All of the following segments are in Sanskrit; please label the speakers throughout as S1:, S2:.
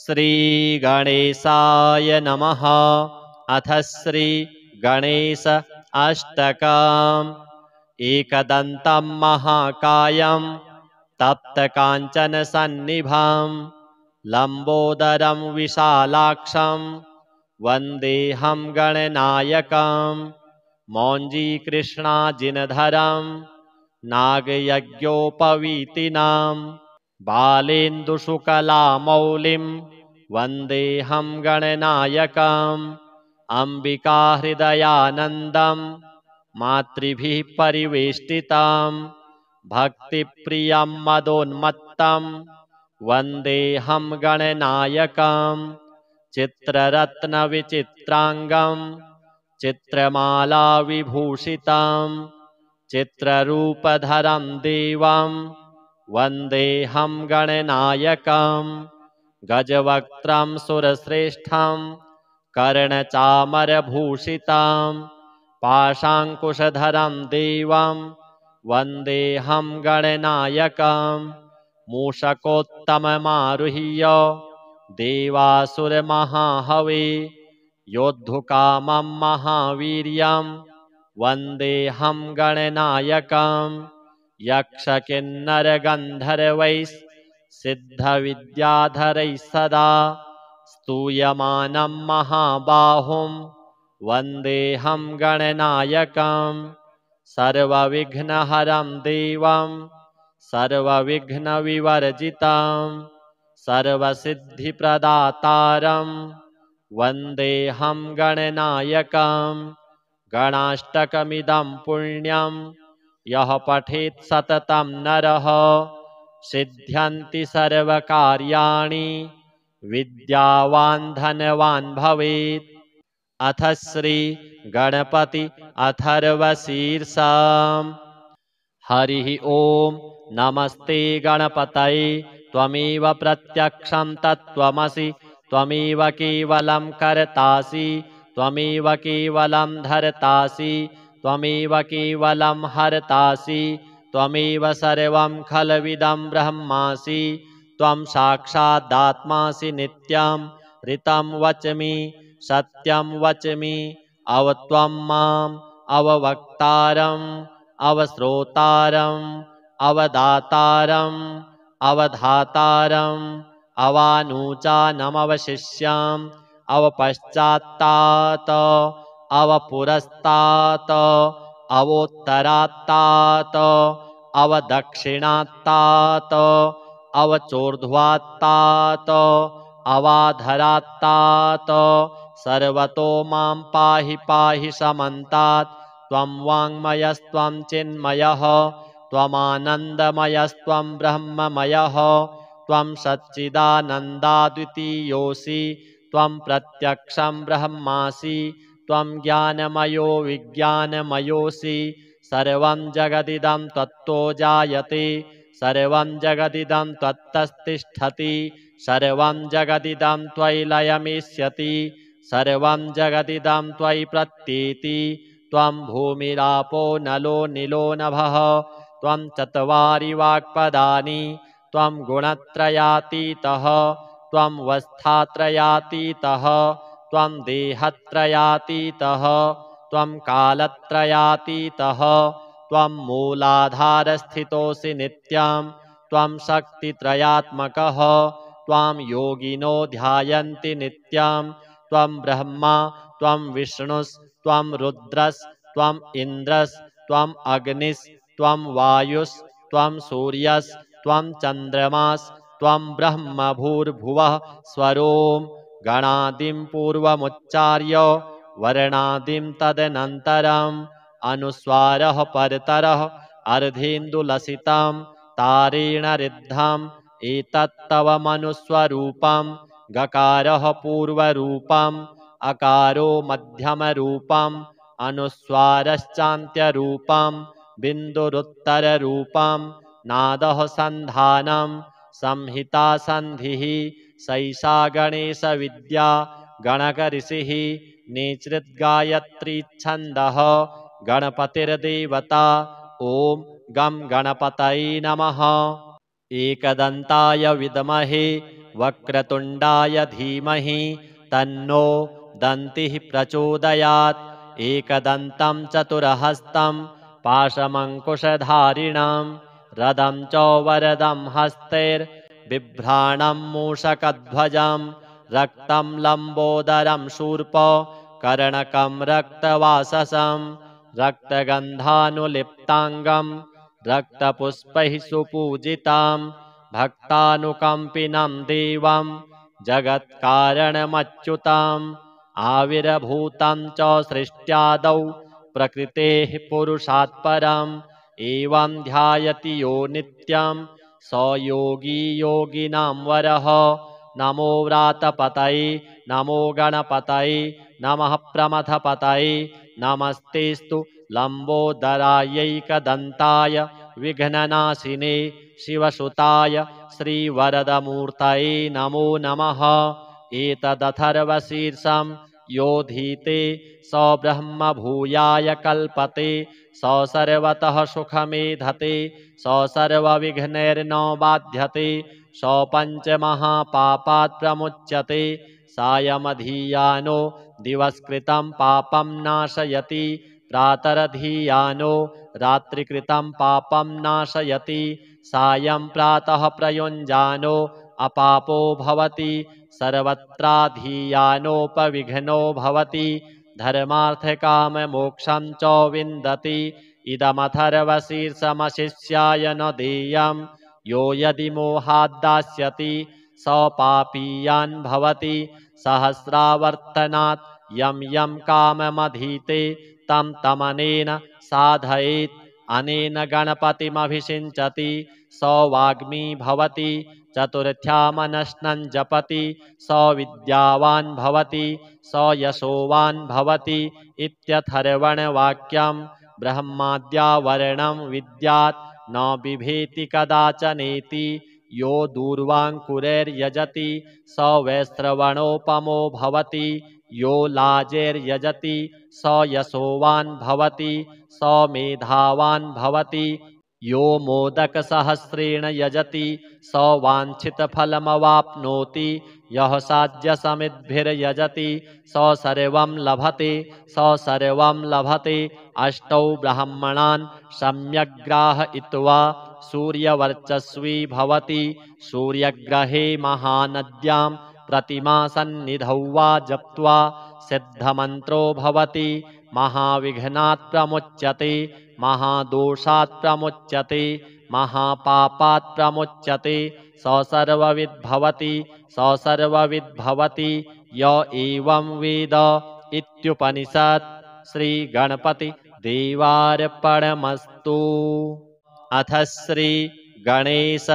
S1: श्रीगणेशाय नमः। अथ श्रीगणेश अष्टकम्। एकदन्तं महाकायं तप्तकाञ्चनसन्निभं लम्बोदरं विशालाक्षं वन्देऽहं गणनायकं। मौञ्जीकृष्णाजिनधरं नागयज्ञोपवीतिनां बालेन्दुशुकलामौलिं वन्देऽहं गणनायकम्। अम्बिकाहृदयानन्दं मातृभिः परिवेष्टितं भक्तिप्रियं मदोन्मत्तं वन्देऽहं गणनायकम्। चित्ररत्नविचित्राङ्गं चित्रमालाविभूषितं चित्ररूपधरं देवं वन्देऽहं गणनायकम्। गजवक्त्रं सुरश्रेष्ठं कर्णचामरभूषितं पाशाङ्कुशधरं देवं वन्देऽहं गणनायकम्। मूषकोत्तममारुह्य देवासुरमहाहवे योद्धुकामं महावीर्यं वन्देऽहं गणनायकम्। यक्षकिन्नरगन्धर्वैः सदा स्तूयमानं महाबाहुं वन्देऽहं गणनायकम्। सर्वविघ्नहरं देवं सर्वविघ्नविवर्जितं सर्वसिद्धिप्रदातारं वन्देऽहं गणनायकम्। गणाष्टकमिदं पुण्यं यः पठेत् सततं नरः सिद्ध्यन्ति सर्वकार्याणि विद्यावान् धनवान् भवेत्। अथ श्री गणपति अथर्वशीर्षम्। हरिः ओम नमस्ते गणपतये त्वमेव प्रत्यक्षं तत्त्वमसि त्वमेव केवलं कर्तासि त्वमेव केवलं धर्तासि त्वमेव केवलं हर्तासि त्वमेव सर्वं खलविदं ब्रह्मासि त्वं साक्षादात्मासि नित्यं ऋतं वच्मि सत्यं वच्मि अवत्वं माम् अववक्तारम् अवश्रोतारम् अवदातारम् अवधातारम् अवानूचानमवशिष्याम् अवपश्चात्तात् अवपुरस्तात् अवोत्तरात्तात् अवदक्षिणात्तात् अवचोर्ध्वात्तात् अवाधरात्तात् सर्वतो मां पाहि पाहि समन्तात्। त्वं वाङ्मयस्त्वं चिन्मयः त्वमानन्दमयस्त्वं ब्रह्ममयः त्वं सच्चिदानन्दाद्वितीयोऽसि त्वं प्रत्यक्षं ब्रह्मासि त्वं ज्ञानमयो विज्ञानमयोऽसि। सर्वं जगदिदं त्वत्तो जायते सर्वं जगदिदं त्वत्तस्तिष्ठति सर्वं जगदिदं त्वयि लयमिष्यति सर्वं जगदिदं त्वयि प्रत्येति। त्वं भूमिरापो नलो नीलो नभः त्वं चत्वारि वाक्पदानि त्वं गुणत्रयातीतः त्वं वस्थात्रयातीतः त्वं देहत्रयातीतः त्वं कालत्रयातीतः त्वं मूलाधारस्थितोऽसि नित्यं त्वं शक्तित्रयात्मकः त्वां योगिनो ध्यायन्ति नित्यं त्वं ब्रह्मा त्वं विष्णुस्त्वं रुद्रस्त्वं इन्द्रस्त्वं अग्निस्त्वं वायुस्त्वं सूर्यस्त्वं चन्द्रमास्त्वं ब्रह्म भूर्भुवः स्वरों। गणादिं पूर्वमुच्चार्य वर्णादिं तदनन्तरम् अनुस्वारः परतरः अर्धेन्दुलसितं तारेण ऋद्धम् एतत्तव मनुस्वरूपं। गकारः पूर्वरूपम् अकारो मध्यमरूपम् अनुस्वारश्चान्त्यरूपम् बिन्दुरुत्तररूपम्। नादः सन्धानं संहिता सन्धिः सैषा गणेशविद्या गणकऋषिः निःसृद्गायत्रीच्छन्दः गणपतिर्देवता। ॐ गं गणपतये नमः। एकदन्ताय विद्महे वक्रतुण्डाय धीमहि तन्नो दन्तिः प्रचोदयात् एकदन्तं चतुरहस्तं पाशमङ्कुशधारिणं रदं च वरदं हस्तैर्बिभ्राणं मूषकध्वजं रक्तं लम्बोदरं शूर्प कर्णकं रक्तवाससं रक्तगन्धानुलिप्ताङ्गं रक्तपुष्पैः सुपूजितां भक्तानुकम्पिनं देवं जगत्कारणमच्युताम् आविर्भूतं च सृष्ट्यादौ प्रकृतेः पुरुषात् परम् एवं ध्यायति यो नित्यं स योगी योगिनां वरः नमो व्रातपतये नमो गणपतये नमः प्रमथपतये नमस्तेस्तु लम्बोदरायैकदन्ताय विघ्ननाशिने शिवसुताय श्रीवरदमूर्तये नमो नमः एतदथर्वशीर्षं योधीते स ब्रह्मभूयाय कल्पते स सर्वतः सुखमेधते स सर्वविघ्नैर्न बाध्यते स पञ्चमहापापात् प्रमुच्यते सायमधीयानो दिवस्कृतं पापं नाशयति प्रातरधीयानो रात्रिकृतं पापं नाशयति सायं प्रातः प्रयुञ्जानो अपापो भवति सर्वत्राधीयानोपविघ्नो भवति धर्मार्थकाममोक्षं च विन्दति इदमथर्वशीर्षमशिष्याय न देयं यो यदि मोहाद्दास्यति स पापीयान् भवति सहस्रावर्तनात् यं यं काममधीते तं तमनेन साधयेत् अनेन गणपतिमभिषिञ्चति स वाग्मी भवति चतुर्थ्यामनश्नं जपति स विद्यावान् भवति स यशोवान् भवति इत्यथर्वणवाक्यं ब्रह्माद्यावर्णं विद्यात् न बिभेति कदाचनेति यो दूर्वाङ्कुरैर्यजति स वैश्रवणोपमो भवति यो लाजैर्यजति स यशोवान् भवति स मेधावान् भवति यो मोदकसहस्रेण यजति स वाञ्छितफलमवाप्नोति यः साध्यसमिद्भिर्यजति स सर्वं लभते स सर्वं लभते अष्टौ ब्राह्मणान् सम्यग्राहयित्वा सूर्यवर्चस्वी भवति सूर्यग्रहे महानद्यां प्रतिमासन्निधौ वा जप्त्वा सिद्धमन्त्रो भवति महाविघ्नात् प्रमुच्यते महादोषात् प्रमुच्यते महापापात् प्रमुच्यते स सर्वविद्भवति स सर्वविद्भवति य एवं वेद इत्युपनिषत् श्रीगणपति देवार्पणमस्तु। अथ श्री गणेश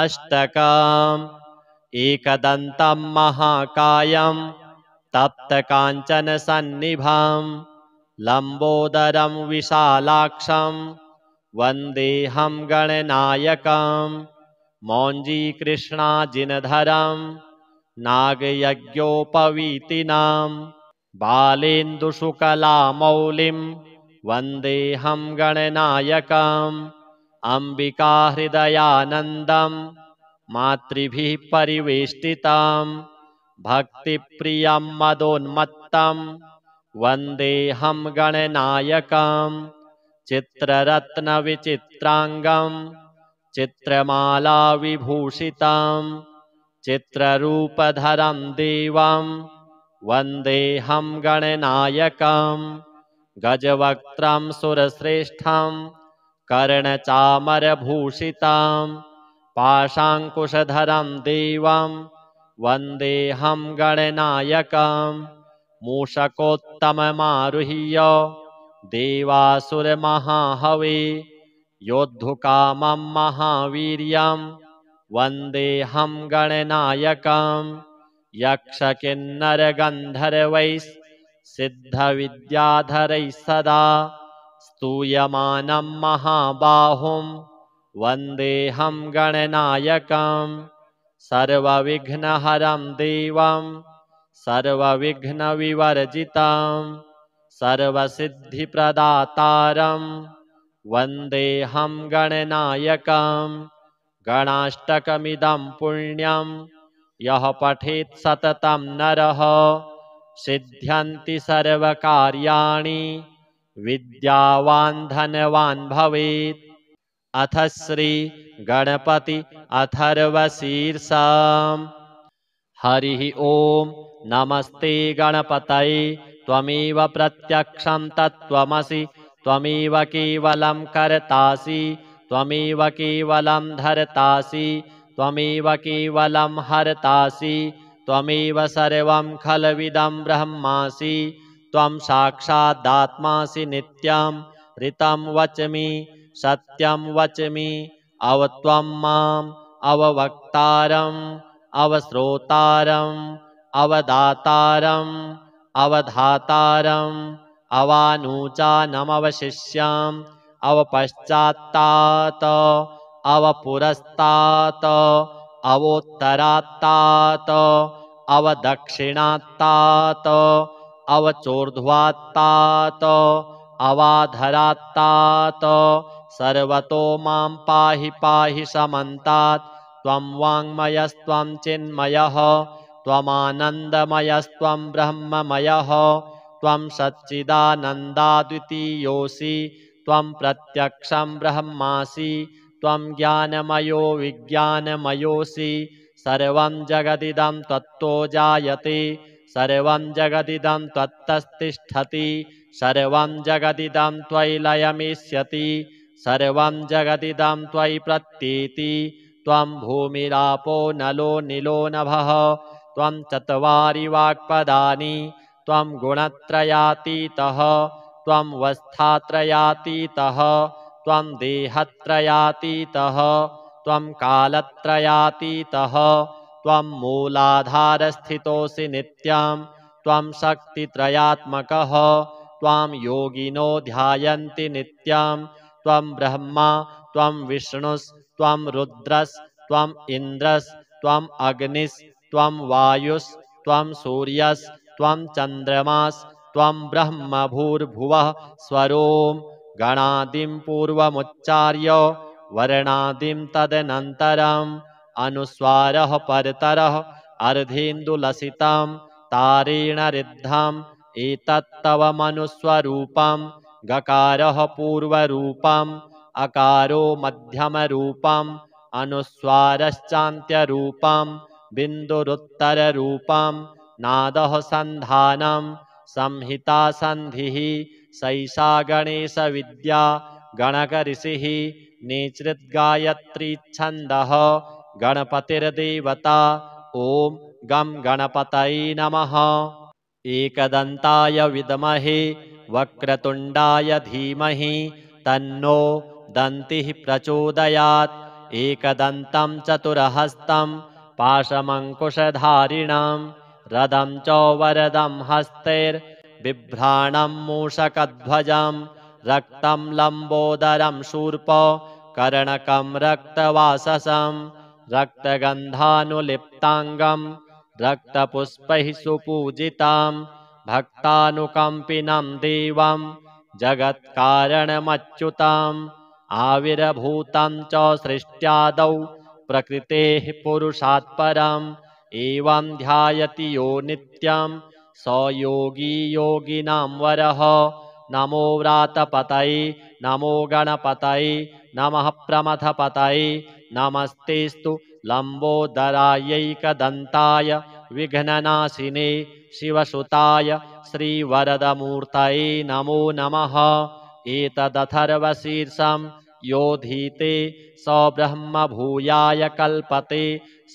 S1: अष्टकम् एकदन्तं महाकायं तप्तकाञ्चनसन्निभं लम्बोदरं विशालाक्षं वन्देऽहं गणनायकं मौञ्जीकृष्णाजिनधरं नागयज्ञोपवीतिनां बालेन्दुशुकलामौलिं वन्देऽहं गणनायकम् अम्बिकाहृदयानन्दं मातृभिः परिवेष्टितं भक्तिप्रियं मदोन्मत्तं वन्देऽहं गणनायकं चित्ररत्नविचित्राङ्गं चित्रमालाविभूषितं चित्ररूपधरं देवं वन्देऽहं गणनायकं गजवक्त्रं सुरश्रेष्ठं कर्णचामरभूषितं पाशाङ्कुशधरं देवं वन्देऽहं गणनायकं मूषकोत्तममारुह्य देवासुरमहाहवे योद्धुकामं महावीर्यं वन्देऽहं गणनायकं यक्षकिन्नरगन्धर्वैः सिद्धविद्याधरैः सदा स्तूयमानं महाबाहुं वन्देऽहं गणनायकं सर्वविघ्नहरं देवं सर्वविघ्नविवर्जितं सर्वसिद्धिप्रदातारं वन्देऽहं गणनायकं गणाष्टकमिदं पुण्यं यः पठेत् सततं नरः सिद्ध्यन्ति सर्वकार्याणि विद्यावान् धनवान् भवेत्। अथ श्री गणपति अथर्वशीर्षम्। हरिः ॐ नमस्ते गणपतये त्वमेव प्रत्यक्षं तत्त्वमसि त्वमेव केवलं कर्तासि त्वमेव केवलं धर्तासि त्वमेव केवलं हर्तासि त्वमेव सर्वं खलविदं ब्रह्मासि त्वं साक्षादात्मासि नित्यं ऋतं वच्मि सत्यं वच्मि अवत्वं माम् अववक्तारम् अवश्रोतारम् अवदातारम् अवधातारम् अवानूचानमवशिष्याम् अवपश्चात्तात् अवपुरस्तात् अवोत्तरात्तात् अवदक्षिणात्तात् अवचोर्ध्वात्तात् अवाधरात्तात् सर्वतो मां पाहि पाहि समन्तात् त्वं वाङ्मयस्त्वं चिन्मयः त्वमानन्दमयस्त्वं ब्रह्ममयः त्वं सच्चिदानन्दाद्वितीयोऽसि त्वं प्रत्यक्षं ब्रह्मासि त्वं ज्ञानमयो विज्ञानमयोऽसि सर्वं जगदिदं त्वत्तो जायते सर्वं जगदिदं त्वत्तस्तिष्ठति सर्वं जगदिदं त्वयि लयमिष्यति सर्वं जगदिदं त्वयि प्रत्येति त्वं भूमिरापो नलो निलो नभः त्वं चत्वारि वाक्पदानि त्वं गुणत्रयातीतः त्वं वस्थात्रयातीतः त्वं देहत्रयातीतः त्वं कालत्रयातीतः त्वं मूलाधारस्थितोऽसि नित्यं त्वं शक्तित्रयात्मकः त्वां योगिनो ध्यायन्ति नित्यं त्वं ब्रह्मा त्वं विष्णुस्त्वं रुद्रस्त्वम् इन्द्रस्त्वम् अग्निस्त्वं वायुस्त्वं सूर्यस्त्वं चन्द्रमास्त्वं ब्रह्म भूर्भुवः स्वरों गणादिं पूर्वमुच्चार्य वर्णादिं तदनन्तरम् अनुस्वारः परतरः अर्धेन्दुलसितं तारेण रिद्धम् एतत्तव मनुस्वरूपं गकारः पूर्वरूपम् अकारो मध्यमरूपम् अनुस्वारश्चान्त्यरूपं बिन्दुरुत्तररूपं नादः सन्धानं संहिता सन्धिः सैषा गणेशविद्या गणकऋषिः निसृद्गायत्रीच्छन्दः गणपतिर्देवता ॐ गं गणपतये नमः। एकदन्ताय विद्महे वक्रतुण्डाय धीमहि तन्नो दन्तिः प्रचोदयात्। एकदन्तं चतुरहस्तं पाशमङ्कुशधारिणं रदं च वरदं हस्तैर्बिभ्राणं मूषकध्वजं रक्तं लम्बोदरं शूर्पकर्णकं रक्तवाससं रक्तगन्धानुलिप्ताङ्गं रक्तपुष्पैः सुपूजितां भक्तानुकम्पिनं देवं जगत्कारणमच्युताम् आविर्भूतं च सृष्ट्यादौ प्रकृतेः पुरुषात् परम् एवं ध्यायति यो नित्यं स योगी योगिनां वरः। नमो व्रातपतये नमो गणपतये नमः प्रमथपतये नमस्तेस्तु लम्बोदरायैकदन्ताय विघ्ननाशिने शिवसुताय श्रीवरदमूर्तये नमो नमः। एतदथर्वशीर्षं योधीते स ब्रह्म भूयाय कल्पते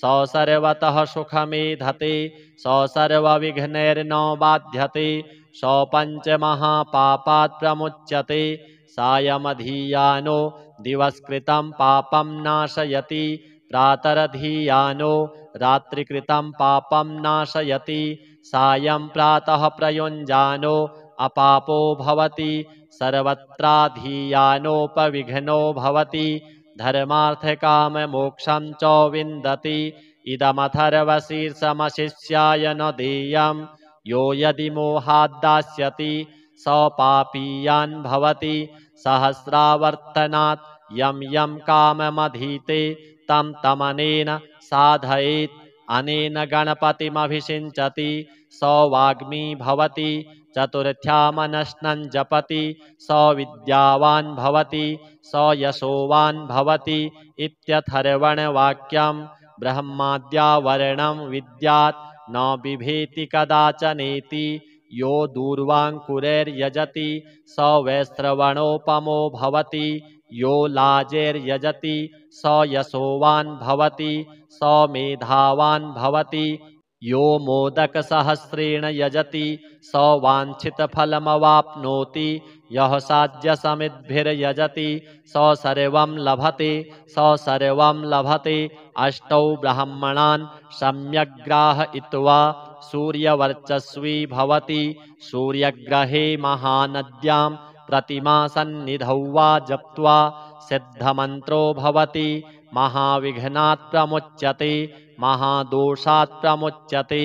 S1: स सर्वतः सुखमेधते स सर्वविघ्नैर्न बाध्यते स पञ्चमहापापात् प्रमुच्यते सायमधीयानो दिवस्कृतं पापं नाशयति प्रातरधीयानो रात्रिकृतं पापं नाशयति सायं प्रातः प्रयुञ्जानो अपापो भवति सर्वत्राधीयानोपविघ्नो भवति धर्मार्थकाममोक्षं च विन्दति। इदमथर्वशीर्षमशिष्याय न देयं यो यदि मोहाद्दास्यति स पापीयान् भवति सहस्रावर्तनात् यं यं काममधीते तं तमनेन साधयेत् अनेन गणपतिमभिषिञ्चति स वाग्मी भवति चतुर्थ्यामनश्नं जपति स विद्यावान् भवति स यशोवान् भवति इत्यथर्वणवाक्यं ब्रह्माद्यावरणं विद्यात् न बिभेति कदाचनेति यो दूर्वाङ्कुरैर्यजति स वैश्रवणोपमो भवति यो लाजैर्यजति स यशोवान् भवति स मेधावान् भवति यो मोदकसहस्रेण यजति स वाञ्छितफलमवाप्नोति यः साध्यसमिद्भिर्यजति स सर्वं लभते स सर्वं लभते अष्टौ ब्राह्मणान् सम्यग्राहयित्वा सूर्यवर्चस्वी भवति सूर्यग्रहे महानद्यां प्रतिमासन्निधौ वा जप्त्वा सिद्धमन्त्रो भवति महाविघ्नात् प्रमुच्यते महादोषात् प्रमुच्यते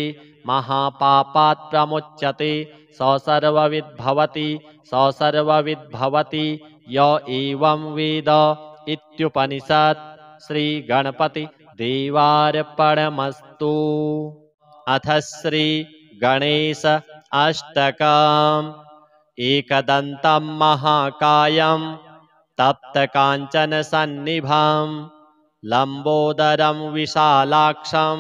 S1: महापापात् प्रमुच्यते स सर्वविद् भवति स सर्वविद् भवति य एवं वेद इत्युपनिषत् श्री गणपति देवार्पणमस्तु। अथ श्री गणेश अष्टकम्। एकदन्तं महाकायं तप्तकाञ्चन सन्निभं लम्बोदरं विशालाक्षं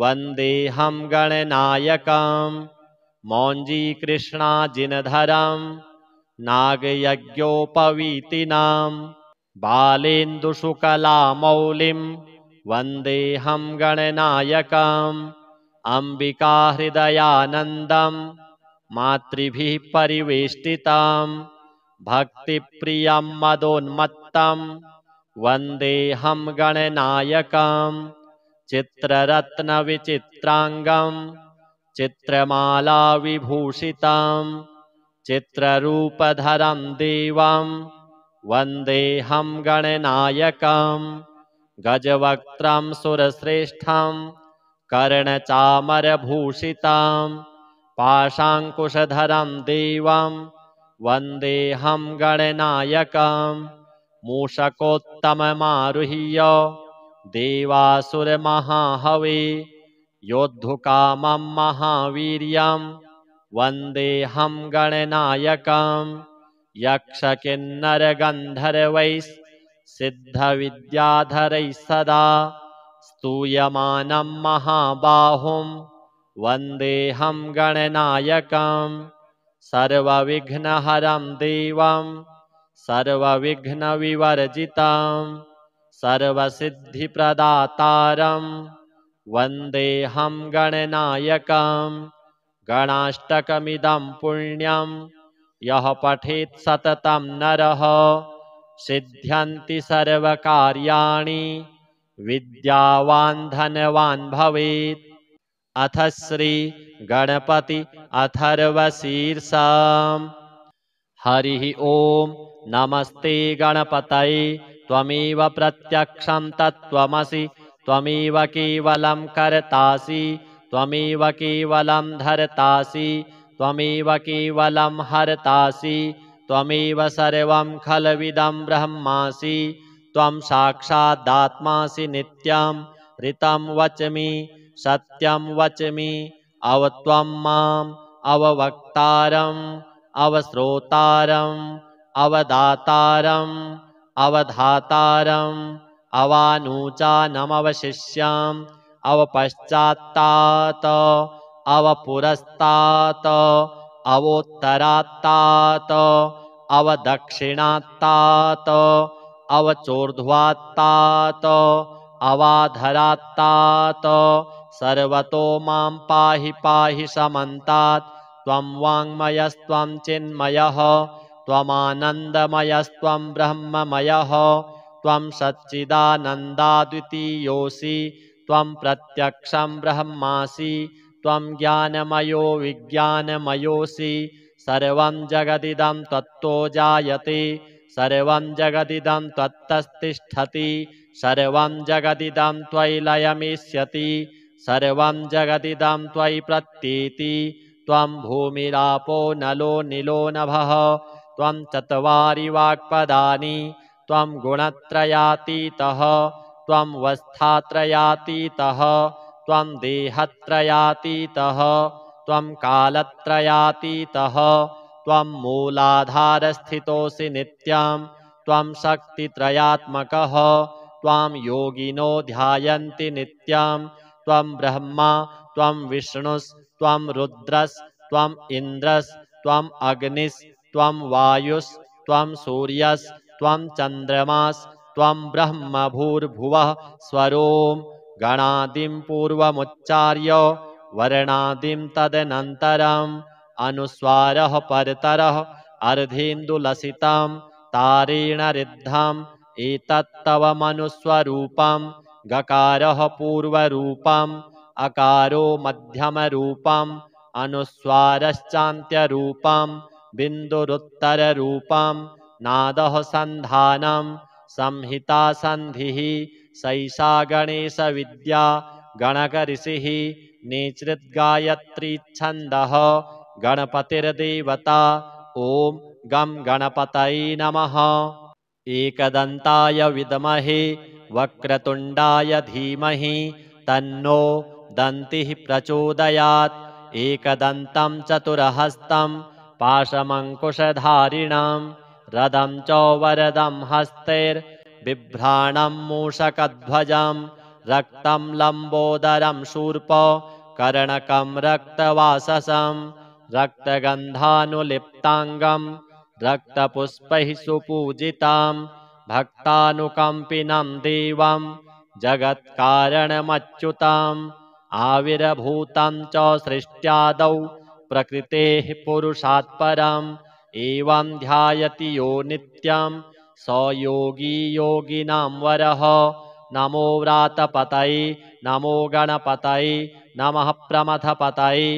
S1: वन्देऽहं गणनायकं मौञ्जीकृष्णाजिनधरं नागयज्ञोपवीतिनां बालेन्दुशुकलामौलिं वन्देऽहं गणनायकम् अम्बिकाहृदयानन्दं मातृभिः परिवेष्टितं भक्तिप्रियं मदोन्मत्तं वन्देऽहं गणनायकं चित्ररत्नविचित्राङ्गं चित्रमालाविभूषितं चित्ररूपधरं देवं वन्देऽहं गणनायकं गजवक्त्रं सुरश्रेष्ठं कर्णचामरभूषितं पाशाङ्कुशधरं देवं वन्देऽहं गणनायकं मूषकोत्तममारुह्य देवासुरमहाहवे योद्धुकामं महावीर्यं वन्देऽहं गणनायकं यक्षकिन्नरगन्धर्वैः सिद्धविद्याधरैः सदा स्तूयमानं महाबाहुं वन्देऽहं गणनायकं सर्वविघ्नहरं देवं सर्वविघ्नविवर्जितं सर्वसिद्धिप्रदातारं वन्देऽहं गणनायकं गणाष्टकमिदं पुण्यं यः पठेत् सततं नरः सिद्ध्यन्ति सर्वकार्याणि विद्यावान् धनवान् भवेत्। अथ श्री गणपति अथर्वशीर्षम्। हरिः ओम नमस्ते गणपतये त्वमेव प्रत्यक्षं तत्त्वमसि त्वमेव केवलं कर्तासि त्वमेव केवलं धर्तासि त्वमेव केवलं हर्तासि त्वमेव सर्वं खलविदं ब्रह्मासि त्वं साक्षादात्मासि नित्यं ऋतं वच्मि सत्यं वच्मि अवत्वं माम् अववक्तारम् अवश्रोतारम् अवदातारम् अवधातारम् अवानुचानमवशिष्याम् अवपश्चात्तात् अवपुरस्तात् अवोत्तरात्तात् अवदक्षिणात्तात् अवचोर्ध्वात्तात् अवाधरात्तात् सर्वतो मां पाहि पाहि समन्तात् त्वं वाङ्मयस्त्वं चिन्मयः त्वमानन्दमयस्त्वं ब्रह्ममयः त्वं सच्चिदानन्दाद्वितीयोऽसि त्वं प्रत्यक्षं ब्रह्मासि त्वं ज्ञानमयो विज्ञानमयोऽसि सर्वं जगदिदं त्वत्तो जायते सर्वं जगदिदं त्वत्तस्तिष्ठति सर्वं जगदिदं त्वयि लयमिष्यति सर्वं जगदिदं त्वयि प्रत्येति त्वं भूमिरापो नलो नीलो नभः त्वं चत्वारि वाक्पदानि त्वं गुणत्रयातीतः त्वं वस्थात्रयातीतः त्वं देहत्रयातीतः त्वं कालत्रयातीतः त्वं मूलाधारस्थितोऽसि नित्यं त्वं शक्तित्रयात्मकः त्वां योगिनो ध्यायन्ति नित्यं त्वं ब्रह्मा त्वं विष्णुस्त्वं रुद्रस्त्वम् इन्द्रस्त्वम् अग्निस्त्वं वायुस्त्वं सूर्यस्त्वं चन्द्रमास्त्वं ब्रह्म भूर्भुवः स्वरों गणादिं पूर्वमुच्चार्य वर्णादिं तदनन्तरम् अनुस्वारः परतरः अर्धेन्दुलसितं तारेण रिद्धम् एतत्तव मनुस्वरूपं गकारः पूर्वरूपम् अकारो मध्यमरूपम् अनुस्वारश्चान्त्यरूपम् बिन्दुरुत्तररूपम् नादः सन्धानं संहिता सन्धिः सैषा गणेशविद्या गणकऋषिः नेचृद्गायत्रीच्छन्दः गणपतिर्देवता ॐ गं गणपतये नमः। एकदन्ताय विद्महे वक्रतुण्डाय धीमहि तन्नो दन्तिः प्रचोदयात् एकदन्तं चतुरहस्तं पाशमङ्कुशधारिणं रदं च वरदं हस्तैर्बिभ्राणं मूषकध्वजं रक्तं लम्बोदरं शूर्प कर्णकं रक्तवाससं रक्तगन्धानुलिप्ताङ्गं रक्तपुष्पैः सुपूजितां भक्तानुकम्पिनं देवं जगत्कारणमच्युताम् आविर्भूतं च सृष्ट्यादौ प्रकृतेः पुरुषात् परम् एवं ध्यायति यो नित्यं स योगी योगिनां वरः। नमो व्रातपतये नमो गणपतये नमः प्रमथपतये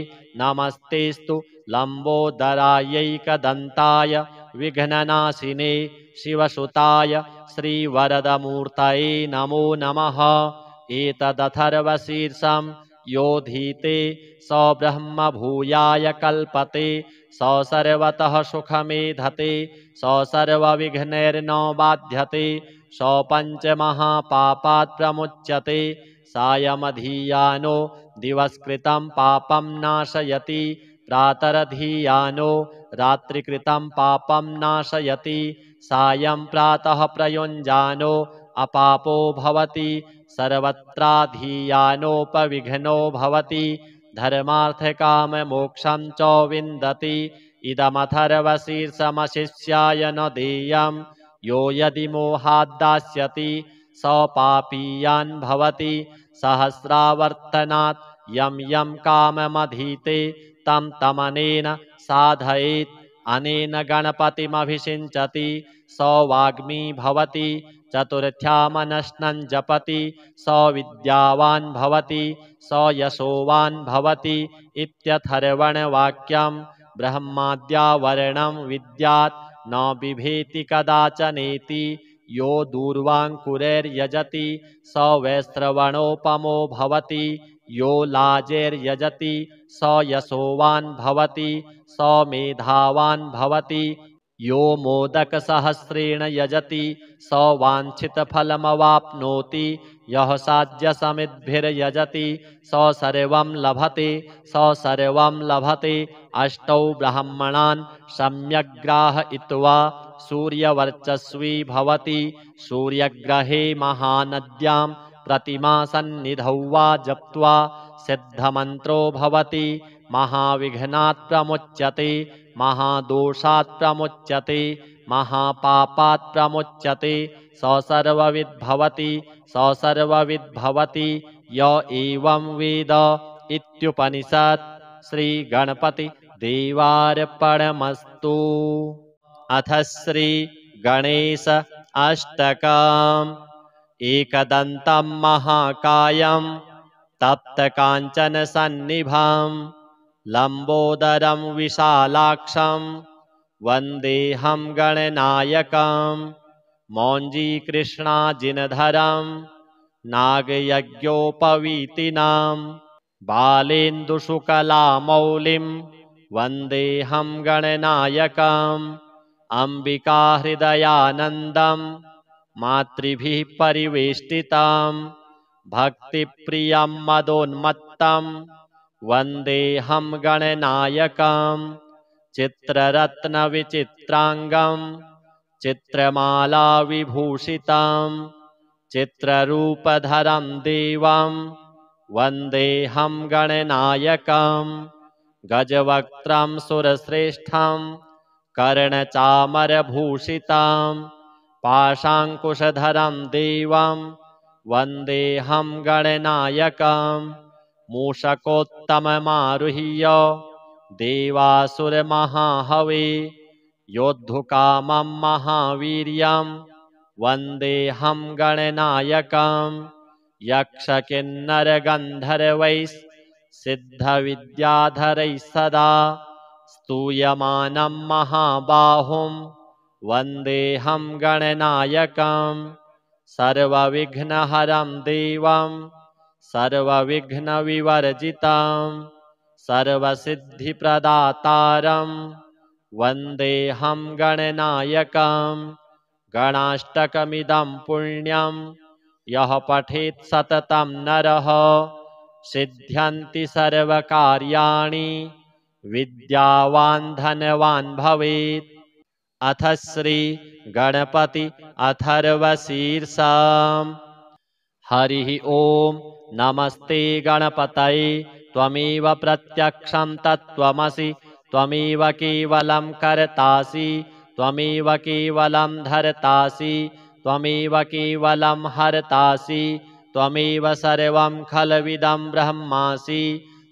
S1: नमस्तेस्तु लम्बोदरायैकदन्ताय विघ्ननाशिने शिवसुताय श्रीवरदमूर्तये नमो नमः। एतदथर्वशीर्षं योधीते स ब्रह्म भूयाय कल्पते स सर्वतः सुखमेधते स सर्वविघ्नैर्न बाध्यते स पञ्चमहापापात् प्रमुच्यते सायमधीयानो दिवस्कृतं पापं नाशयति प्रातरधीयानो रात्रिकृतं पापं नाशयति सायं प्रातः प्रयुञ्जानो अपापो भवति सर्वत्राधीयानोपविघ्नो भवति धर्मार्थकाममोक्षं च विन्दति। इदमथर्वशीर्षमशिष्याय न देयं यो यदि मोहाद्दास्यति स पापीयान् भवति सहस्रावर्तनात् यं यं काममधीते तं तमनेन साधयेत् अनेन गणपतिमभिषिञ्चति स वाग्मी भवति चतुर्थ्यामनश्नं जपति स विद्यावान् भवति स यशोवान् भवति इत्यथर्वणवाक्यं ब्रह्माद्यावरणं विद्यात् न बिभेति कदाचनेति यो दूर्वाङ्कुरैर्यजति स वैश्रवणोपमो भवति यो लाजैर्यजति स यशोवान् भवति स मेधावान् भवति यो मोदकसहस्रेण यजति स वाञ्छितफलमवाप्नोति यः साध्यसमिद्भिर्यजति स सर्वं लभते स सर्वं लभते। अष्टौ ब्राह्मणान् सम्यग्राहयित्वा सूर्यवर्चस्वी भवति सूर्यग्रहे महानद्यां प्रतिमासन्निधौ वा जप्त्वा सिद्धमन्त्रो भवति महाविघ्नात् प्रमुच्यते महादोषात् प्रमुच्यते महापापात् प्रमुच्यते स सर्वविद्भवति स सर्वविद्भवति य एवं वेद इत्युपनिषत्। श्रीगणपति देवार्पणमस्तु। अथ श्री गणेश अष्टकम्। एकदन्तं महाकायं तप्तकाञ्चनसन्निभं लम्बोदरं विशालाक्षं वन्देऽहं गणनायकं मौञ्जीकृष्णाजिनधरं नागयज्ञोपवीतिनां बालेन्दुशुकलामौलिं वन्देऽहं गणनायकम् अम्बिकाहृदयानन्दं मातृभिः परिवेष्टितं भक्तिप्रियं मदोन्मत्तं वन्देऽहं गणनायकं चित्ररत्नविचित्राङ्गं चित्रमालाविभूषितं चित्ररूपधरं देवं वन्देऽहं गणनायकं गजवक्त्रं सुरश्रेष्ठं कर्णचामरभूषितं पाशाङ्कुशधरं देवं वन्देऽहं गणनायकं मूषकोत्तममारुह्य देवासुरमहाहवे योद्धुकामं महावीर्यं वन्देऽहं गणनायकं यक्षकिन्नरगन्धर्वैः सिद्धविद्याधरैः सदा स्तूयमानं महाबाहुं वन्देऽहं गणनायकं सर्वविघ्नहरं देवं सर्वविघ्नविवर्जितं सर्वसिद्धिप्रदातारं वन्देऽहं गणनायकं गणाष्टकमिदं पुण्यं यः पठेत् सततं नरः सिद्ध्यन्ति सर्वकार्याणि विद्यावान् धनवान् भवेत्। अथ श्री गणपति अथर्वशीर्षम्। हरिः ओम नमस्ते गणपतये त्वमेव प्रत्यक्षं तत्त्वमसि त्वमेव केवलं कर्तासि त्वमेव केवलं धर्तासि त्वमेव केवलं हर्तासि त्वमेव सर्वं खलविदं ब्रह्मासि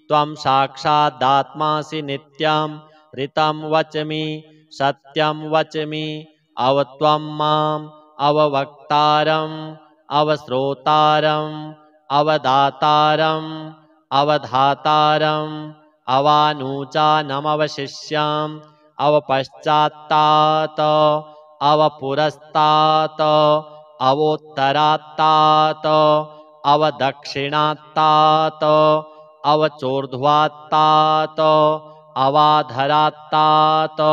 S1: त्वं साक्षादात्मासि नित्यं ऋतं वच्मि सत्यं वच्मि अवत्वं माम् अववक्तारम् अवश्रोतारम् अवदातारम् अवधातारम् अवानूचानमवशिष्याम् अवपश्चात्तात् अवपुरस्तात् अवोत्तरात्तात् अवदक्षिणात्तात् अवचोर्ध्वात्तात् अवाधरात्तात्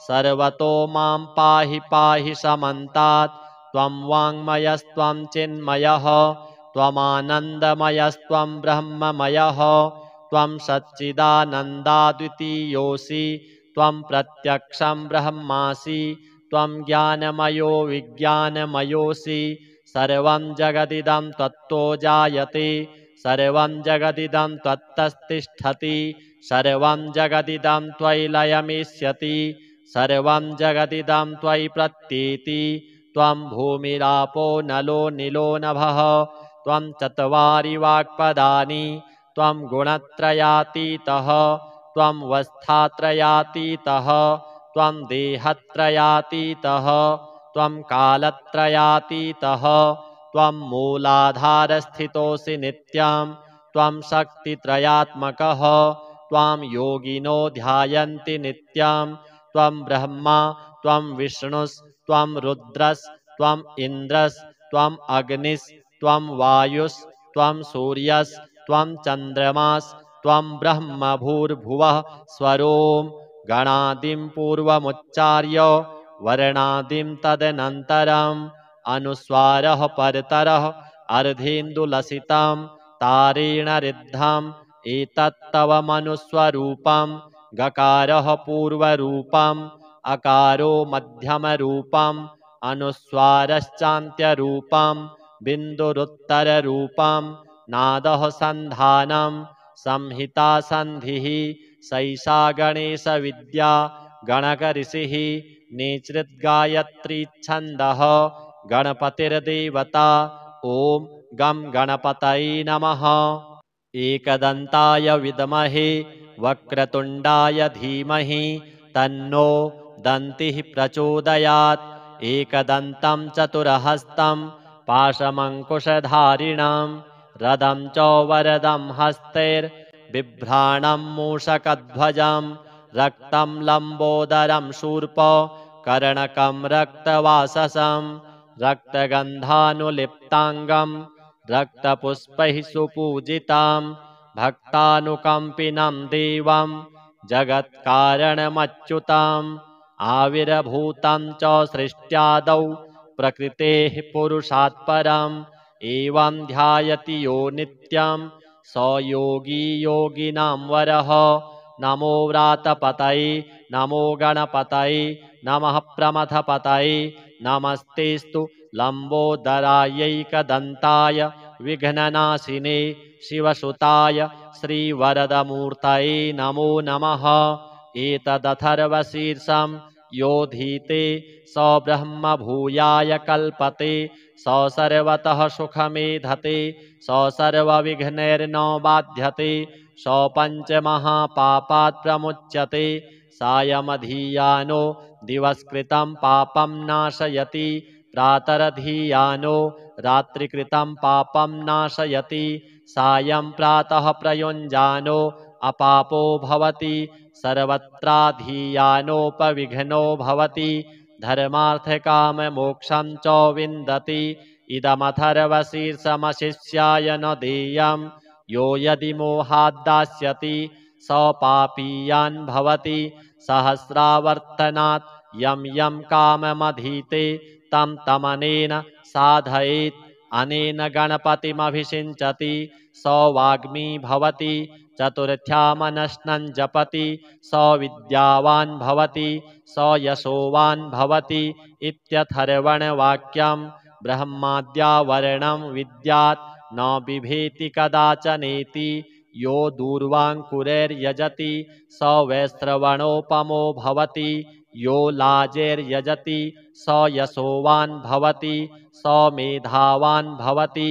S1: सर्वतो मां पाहि पाहि समन्तात् त्वं वाङ्मयस्त्वं चिन्मयः त्वमानन्दमयस्त्वं ब्रह्ममयः त्वं सच्चिदानन्दाद्वितीयोऽसि त्वं प्रत्यक्षं ब्रह्मासि त्वं ज्ञानमयो विज्ञानमयोऽसि सर्वं जगदिदं त्वत्तो जायते सर्वं जगदिदं त्वत्तस्तिष्ठति सर्वं जगदिदं त्वयि लयमिष्यति सर्वं जगदिदं त्वयि प्रत्येति त्वं भूमिरापो नलो नीलो नभः त्वं चत्वारि वाक्पदानि त्वं गुणत्रयातीतः त्वं वस्थात्रयातीतः त्वं देहत्रयातीतः त्वं कालत्रयातीतः त्वं मूलाधारस्थितोऽसि नित्यं त्वं शक्तित्रयात्मकः त्वां योगिनो ध्यायन्ति नित्यं त्वं ब्रह्मा त्वं विष्णुस्त्वं रुद्रस्त्वं इन्द्रस्त्वं अग्निस्त्वं वायुस्त्वं सूर्यस्त्वं चन्द्रमास्त्वं ब्रह्म भूर्भुवः स्वरों गणादिं पूर्वमुच्चार्य वर्णादिं तदनन्तरम् अनुस्वारः परतरः अर्धेन्दुलसितं तारेण ऋद्धम् एतत्तव मनुस्वरूपं गकारः पूर्वरूपम् अकारो मध्यमरूपम् अनुस्वारश्चान्त्यरूपं बिन्दुरुत्तररूपं नादः सन्धानं संहिता संधिः सैषा गणेशविद्या गणकऋषिः निश्चिद्गायत्रीच्छन्दः गणपतिर्देवता ॐ गं गणपतये नमः। एकदन्ताय विद्महे वक्रतुण्डाय धीमहि तन्नो दन्तिः प्रचोदयात्। एकदन्तं चतुरहस्तं पाशमङ्कुशधारिणं रदं च वरदं हस्तैर्बिभ्राणं मूषकध्वजं रक्तं लम्बोदरं शूर्प कर्णकं रक्तवाससं रक्तगन्धानुलिप्ताङ्गं रक्तपुष्पैः सुपूजितां भक्तानुकम्पिनं देवं जगत्कारणमच्युताम् आविर्भूतं च सृष्ट्यादौ प्रकृतेः पुरुषात् परम् एवं ध्यायति यो नित्यं स योगी योगिनां वरः। नमो व्रातपतये नमो गणपतये नमः प्रमथपतये नमस्तेस्तु लम्बोदरायैकदन्ताय विघ्ननाशिने शिवसुताय श्रीवरदमूर्तये नमो नमः। एतदथर्वशीर्षं योधीते स ब्रह्म भूयाय कल्पते स सर्वतः सुखमेधते स सर्वविघ्नैर्न बाध्यते स पञ्चमहापापात् प्रमुच्यते सायमधीयानो दिवसकृतं पापं नाशयति प्रातरधीयानो रात्रिकृतं पापं नाशयति सायं प्रातः प्रयुञ्जानो अपापो भवति सर्वत्राधीयानोपविघ्नो भवति धर्मार्थकाममोक्षं च विन्दति। इदमथर्वशीर्षमशिष्याय न देयं यो यदि मोहाद्दास्यति स पापीयान् भवति सहस्रावर्तनात् यं यं काममधीते तं तमनेन साधयेत् अनेन गणपतिमभिषिञ्चति स वाग्मी भवति चतुर्थ्यामनश्नं जपति स विद्यावान् भवति स यशोवान् भवति इत्यथर्वणवाक्यं ब्रह्माद्यावरणं विद्यात् न बिभेति कदाचनेति यो दूर्वाङ्कुरैर्यजति स वैश्रवणोपमो भवति यो लाजैर्यजति स यशोवान् भवति स मेधावान् भवति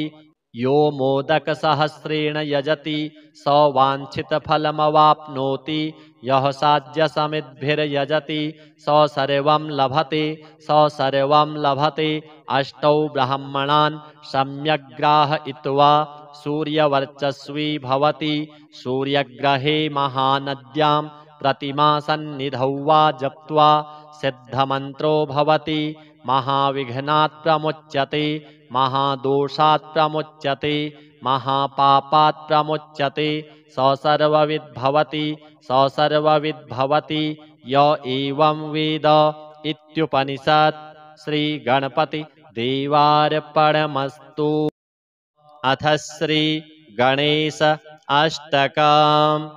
S1: यो मोदकसहस्रेण यजति स वाञ्छितफलमवाप्नोति यः साध्यसमिद्भिर्यजति स सर्वं लभते स सर्वं लभते। अष्टौ ब्राह्मणान् सम्यग्राहयित्वा सूर्यवर्चस्वी भवति सूर्यग्रहे महानद्यां प्रतिमासन्निधौ वा जप्त्वा सिद्धमन्त्रो भवति महाविघ्नात् प्रमुच्यते महादोषात् प्रमुच्यते महापापात् प्रमुच्यते स सर्वविद्भवति स सर्वविद्भवति य एवं वेद इत्युपनिषत्। श्रीगणपति देवार्पणमस्तु। अथ श्री गणेश अष्टकम्।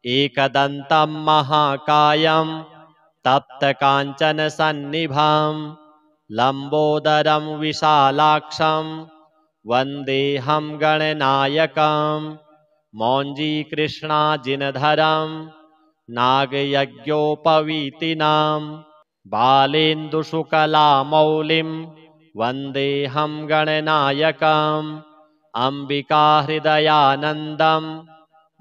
S1: एकदन्तं महाकायं तप्तकाञ्चनसन्निभं लम्बोदरं विशालाक्षं वन्देऽहं गणनायकं मौञ्जीकृष्णाजिनधरं नागयज्ञोपवीतिनां बालेन्दुशुकलामौलिं वन्देऽहं गणनायकम् अम्बिकाहृदयानन्दं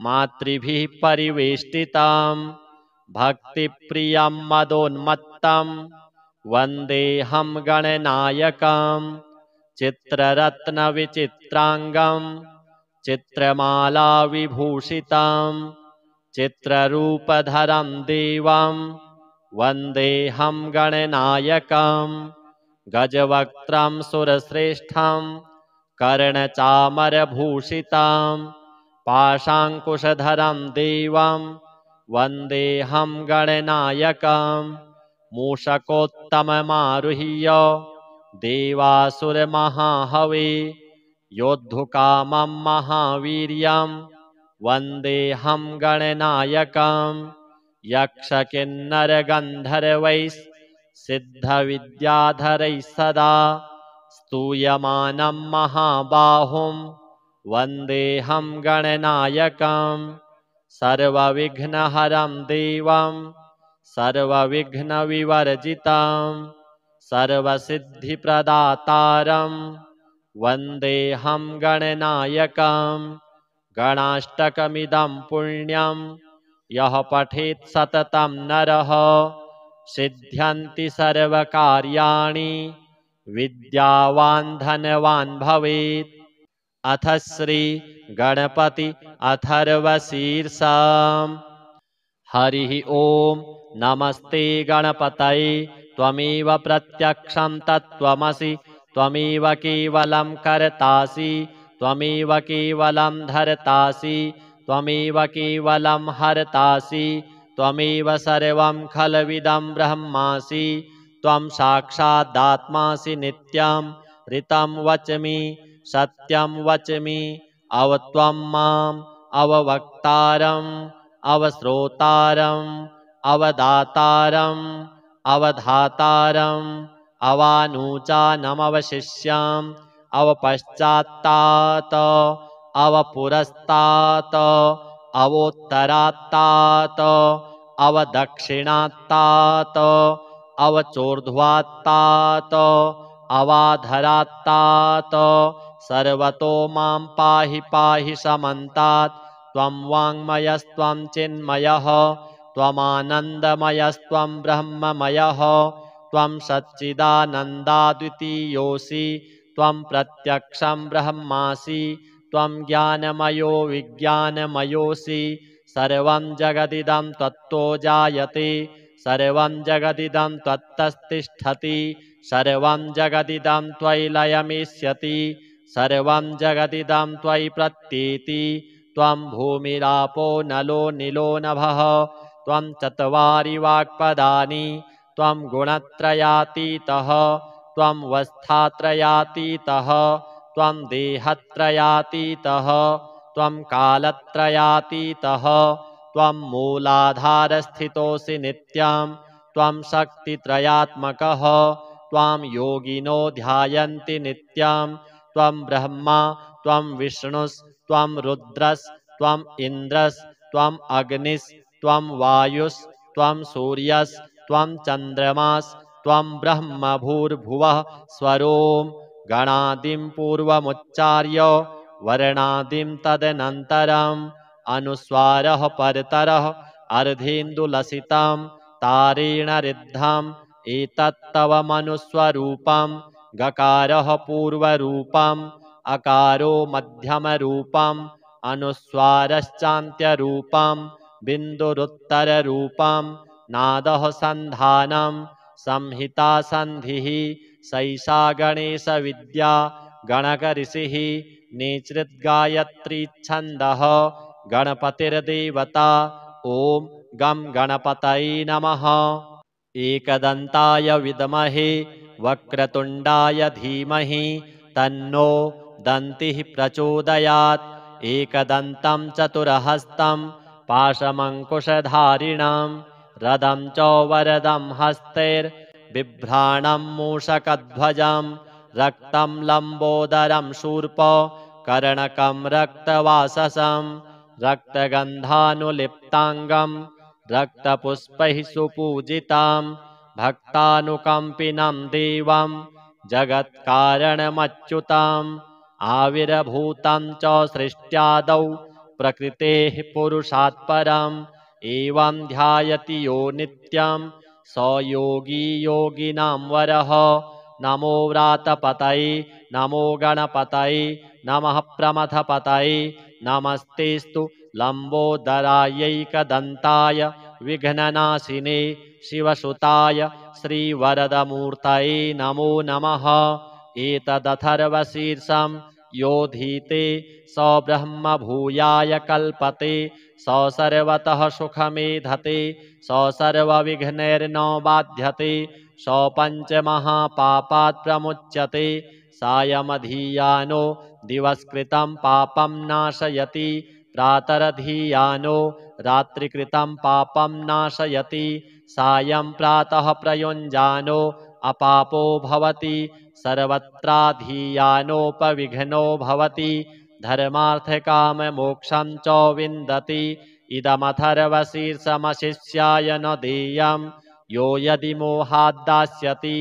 S1: मातृभिः परिवेष्टितं भक्तिप्रियं मदोन्मत्तं वन्देऽहं गणनायकम् चित्ररत्नविचित्राङ्गं चित्रमालाविभूषितं चित्ररूपधरं देवं वन्देऽहं गणनायकम् गजवक्त्रं सुरश्रेष्ठं कर्णचामरभूषितं पाशाङ्कुशधरं देवं वन्देऽहं गणनायकम् मूषकोत्तममारुह्य देवासुरमहाहवे योद्धुकामं महावीर्यं वन्देऽहं गणनायकम् यक्षकिन्नरगन्धर्वैः सिद्धविद्याधरैः सदा स्तूयमानं महाबाहुं वन्देऽहं गणनायकम् सर्वविघ्नहरं देवं सर्वविघ्नविवर्जितं सर्वसिद्धिप्रदातारं वन्देऽहं गणनायकम् गणाष्टकमिदं पुण्यं यः पठेत् सततं नरः सिद्ध्यन्ति सर्वकार्याणि विद्यावान् धनवान् भवेत्। अथ श्री गणपति अथर्वशीर्षम्। हरिः ओम नमस्ते गणपतये त्वमेव प्रत्यक्षं तत्त्वमसि त्वमेव केवलं कर्तासि त्वमेव केवलं धर्तासि त्वमेव केवलं हर्तासि त्वमेव सर्वं खलविदं ब्रह्मासि त्वं साक्षादात्मासि नित्यं ऋतं वच्मि सत्यं वच्मि अवत्वं माम् अववक्तारम् अवश्रोतारम् अवदातारम् अवधातारम् अवानूचानमवशिष्याम् अवपश्चात्तात् अवपुरस्तात् अवोत्तरात्तात् अवदक्षिणात्तात् अवचोर्ध्वात्तात् अवाधरात्तात् सर्वतो मां पाहि पाहि समन्तात् त्वं वाङ्मयस्त्वं चिन्मयः त्वमानन्दमयस्त्वं ब्रह्ममयः त्वं सच्चिदानन्दाद्वितीयोऽसि त्वं प्रत्यक्षं ब्रह्मासि त्वं ज्ञानमयो विज्ञानमयोऽसि सर्वं जगदिदं त्वत्तो जायते सर्वं जगदिदं त्वत्तस्तिष्ठति सर्वं जगदिदं त्वयि लयमिष्यति सर्वं जगदिदं त्वयि प्रत्येति त्वं भूमिरापो नलो निलो नभः त्वं चत्वारि वाक्पदानि त्वं गुणत्रयातीतः त्वं वस्थात्रयातीतः त्वं देहत्रयातीतः त्वं कालत्रयातीतः त्वं मूलाधारस्थितोऽसि नित्यं त्वं शक्तित्रयात्मकः त्वां योगिनो ध्यायन्ति नित्यं त्वं ब्रह्मा त्वं विष्णुस्त्वं रुद्रस्त्वम् इन्द्रस्त्वम् अग्निस्त्वं वायुस्त्वं सूर्यस्त्वं चन्द्रमास्त्वं ब्रह्म भूर्भुवः स्वरों गणादिं पूर्वमुच्चार्य वर्णादिं तदनन्तरम् अनुस्वारः परतरः अर्धेन्दुलसितं तारेण रिद्धम् एतत्तव मनुस्वरूपं गकारः पूर्वरूपम् अकारो मध्यमरूपम् अनुस्वारश्चान्त्यरूपं बिन्दुरुत्तररूपं नादः सन्धानं संहिता सन्धिः सैषा गणेशविद्या गणकऋषिः निसृद्गायत्रीच्छन्दः गणपतिर्देवता ॐ गं गणपतये नमः। एकदन्ताय विद्महे वक्रतुण्डाय धीमहि तन्नो दन्तिः प्रचोदयात् एकदन्तं चतुरहस्तं पाशमङ्कुशधारिणं रदं च वरदं हस्तैर्बिभ्राणं मूषकध्वजं रक्तं लम्बोदरं शूर्पकर्णकं रक्तवाससं रक्तगन्धानुलिप्ताङ्गं रक्तपुष्पैः सुपूजितां भक्तानुकम्पिनं देवं जगत्कारणमच्युताम् आविर्भूतं च सृष्ट्यादौ प्रकृतेः पुरुषात् परम् एवं ध्यायति यो नित्यं स योगी योगिनां वरः। नमो व्रातपतये नमो गणपतये नमः प्रमथपतये नमस्तेस्तु लम्बोदरायैकदन्ताय विघ्ननाशिने शिवसुताय श्रीवरदमूर्तये नमो नमः। एतदथर्वशीर्षं योधीते स ब्रह्म भूयाय कल्पते स सर्वतः सुखमेधते स सर्वविघ्नैर्न बाध्यते स पञ्चमहापापात् प्रमुच्यते सायमधीयानो दिवस्कृतं पापं नाशयति प्रातरधीयानो रात्रिकृतं पापं नाशयति सायं प्रातः प्रयुञ्जानो अपापो भवति सर्वत्राधीयानोपविघ्नो भवति धर्मार्थकाममोक्षं च विन्दति। इदमथर्वशीर्षमशिष्याय न देयं यो यदि मोहाद्दास्यति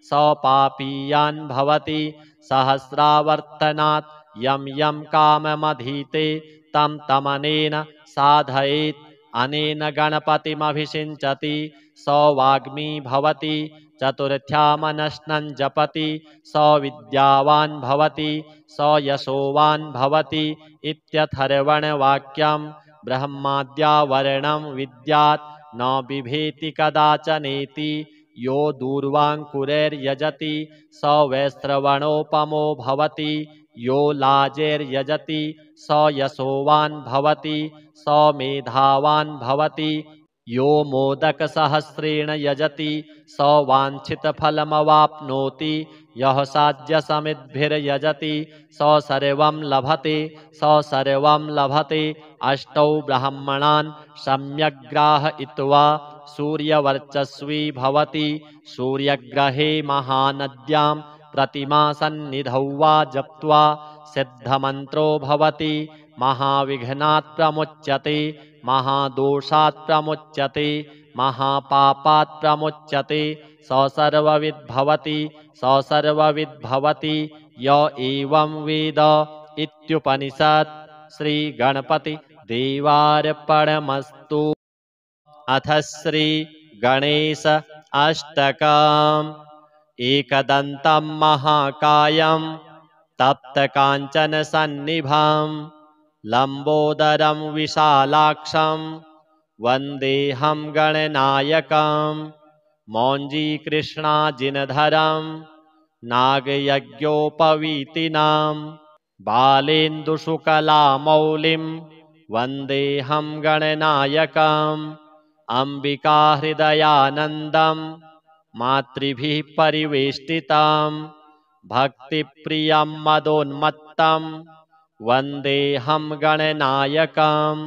S1: स पापीयान् भवति सहस्रावर्तनात् यं यं काममधीते तं तमनेन साधयेत् अनेन गणपतिमभिषिञ्चति स वाग्मी भवति चतुर्थ्यामनश्नं जपति स विद्यावान् भवति स यशोवान् भवति इत्यथर्वणवाक्यं ब्रह्माद्यावर्णं विद्यात् न बिभेति कदाचनेति यो दूर्वाङ्कुरैर्यजति स वैश्रवणोपमो भवति यो लाजैर्यजति स यशोवान् भवति स मेधावान् भवति यो मोदकसहस्रेण यजति स वाञ्छितफलमवाप्नोति यः साध्यसमिद्भिर्यजति स सर्वं लभते अष्टौ ब्राह्मणान् सम्यग्राहयित्वा सूर्यवर्चस्वी भवति सूर्यग्रहे महानद्यां प्रतिमासन्निधौ वा जप्त्वा सिद्धमन्त्रो भवति महाविघ्नात् प्रमुच्यते महादोषात् प्रमुच्यते महापापात् प्रमुच्यते स सर्वविद्भवति य एवं वेद इत्युपनिषत्। श्री गणपति देवार्पणमस्तु। अथ श्री गणेश अष्टकम्। एकदन्तं महाकायं तप्तकाञ्चन सन्निभं लम्बोदरं विशालाक्षं वन्देऽहं गणनायकं मौञ्जीकृष्णाजिनधरं नागयज्ञोपवीतिनां बालेन्दुशुकलामौलिं वन्देऽहं गणनायकम् अम्बिकाहृदयानन्दं मातृभिः परिवेष्टितं भक्तिप्रियं मदोन्मत्तं वन्देऽहं गणनायकं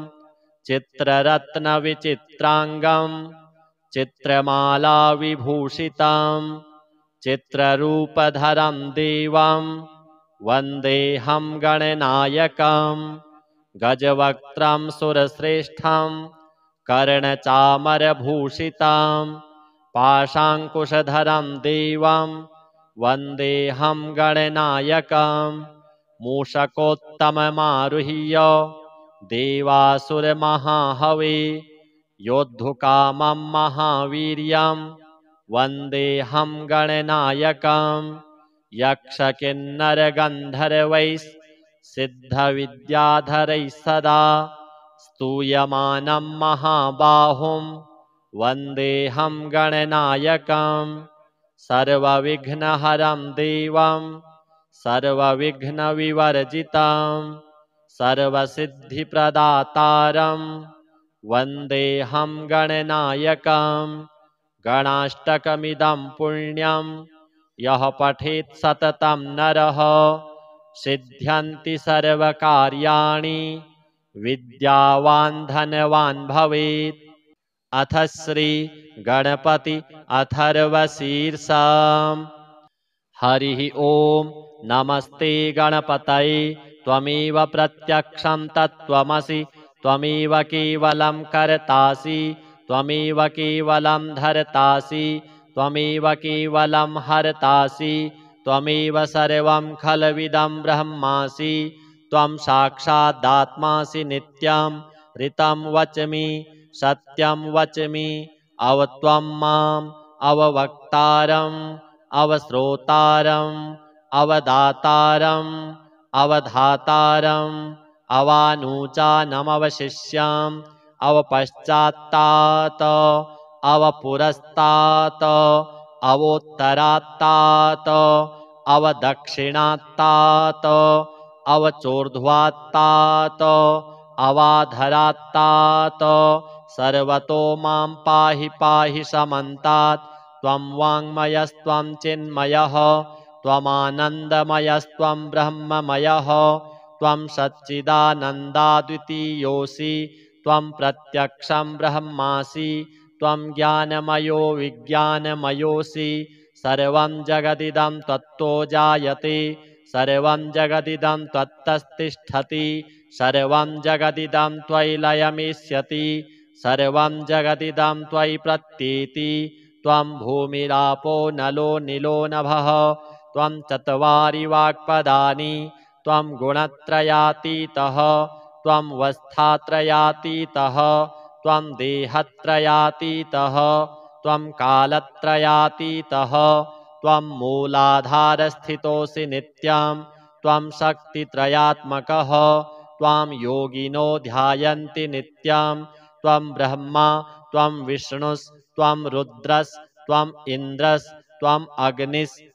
S1: चित्ररत्नविचित्राङ्गं चित्रमालाविभूषितं चित्ररूपधरं देवं वन्देऽहं गणनायकं गजवक्त्रं सुरश्रेष्ठं कर्णचामरभूषितं पाशाङ्कुशधरं देवं वन्देऽहं गणनायकं मूषकोत्तममारुह्य देवासुरमहाहवे योद्धुकामं महावीर्यं वन्देऽहं गणनायकं यक्षकिन्नरगन्धर्वैः सिद्धविद्याधरैः सदा स्तूयमानं महाबाहुं वन्देऽहं गणनायकं सर्वविघ्नहरं देवं सर्वविघ्नविवर्जितं सर्वसिद्धिप्रदातारं वन्देऽहं गणनायकं गणाष्टकमिदं पुण्यं यः पठेत् सततं नरः सिद्ध्यन्ति सर्वकार्याणि विद्यावान् धनवान् भवेत्। अथ श्री गणपति अथर्वशीर्षम्। हरिः ओम नमस्ते गणपतये त्वमेव प्रत्यक्षं तत्त्वमसि त्वमेव केवलं कर्तासि त्वमेव केवलं धर्तासि त्वमेव केवलं हर्तासि त्वमेव सर्वं खलविदं ब्रह्मासि त्वं साक्षादात्मासि नित्यं ऋतं वच्मि सत्यं वच्मि अवत्वं माम् अववक्तारम् अवश्रोतारम् अवदातारम् अवधातारम् अवानूचानमवशिष्याम् अवपश्चात्तात् अवपुरस्तात् अवोत्तरात्तात् अवदक्षिणात्तात् अवचोर्ध्वात्तात् अवाधरात्तात् सर्वतो मां पाहि पाहि समन्तात् त्वं वाङ्मयस्त्वं चिन्मयः त्वमानन्दमयस्त्वं ब्रह्ममयः त्वं सच्चिदानन्दाद्वितीयोऽसि त्वं प्रत्यक्षं ब्रह्मासि त्वं ज्ञानमयो विज्ञानमयोऽसि सर्वं जगदिदं त्वत्तो जायते सर्वं जगदिदं त्वत्तस्तिष्ठति सर्वं जगदिदं त्वयि लयमिष्यति सर्वं जगदिदं त्वयि प्रत्येति त्वं भूमिरापो नलो नीलो नभः त्वं चत्वारि वाक्पदानि त्वं गुणत्रयातीतः त्वं वस्थात्रयातीतः त्वं देहत्रयातीतः त्वं कालत्रयातीतः त्वं मूलाधारस्थितोऽसि नित्यं त्वं शक्तित्रयात्मकः त्वां योगिनो ध्यायन्ति नित्यं त्वं ब्रह्मा त्वं विष्णुस्त्वं रुद्रस्त्वम् इन्द्रस्त्वम् अग्निस्त्वं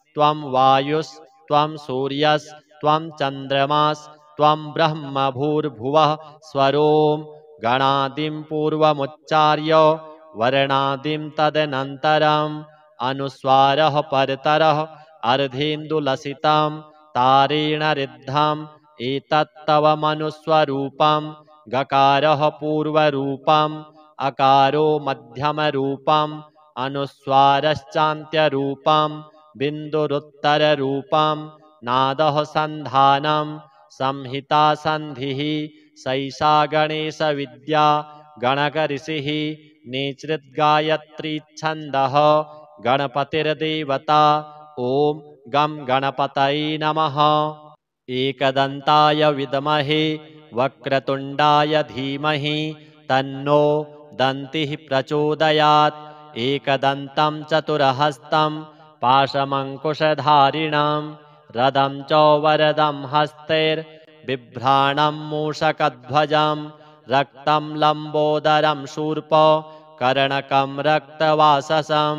S1: वायुस्त्वं सूर्यस्त्वं चन्द्रमास्त्वं ब्रह्म भूर्भुवः स्वरों गणादिं पूर्वमुच्चार्य वर्णादिं तदनन्तरम् अनुस्वारः परतरः अर्धेन्दुलसितं तारेण रिद्धम् एतत्तव मनुस्वरूपं गकारः पूर्वरूपम् अकारो मध्यमरूपम् अनुस्वारश्चान्त्यरूपम् बिन्दुरुत्तररूपम् नादः सन्धानं संहिता सन्धिः सैषा गणेशविद्या गणकऋषिः नेचृद्गायत्रीच्छन्दः गणपतिर्देवता ॐ गं गणपतये नमः। एकदन्ताय विद्महे वक्रतुण्डाय धीमहि तन्नो दन्तिः प्रचोदयात्। एकदन्तं चतुरहस्तं पाशमङ्कुशधारिणं रदं च वरदं हस्तैर्बिभ्राणं मूषकध्वजं रक्तं लम्बोदरं शूर्प कर्णकं रक्तवाससं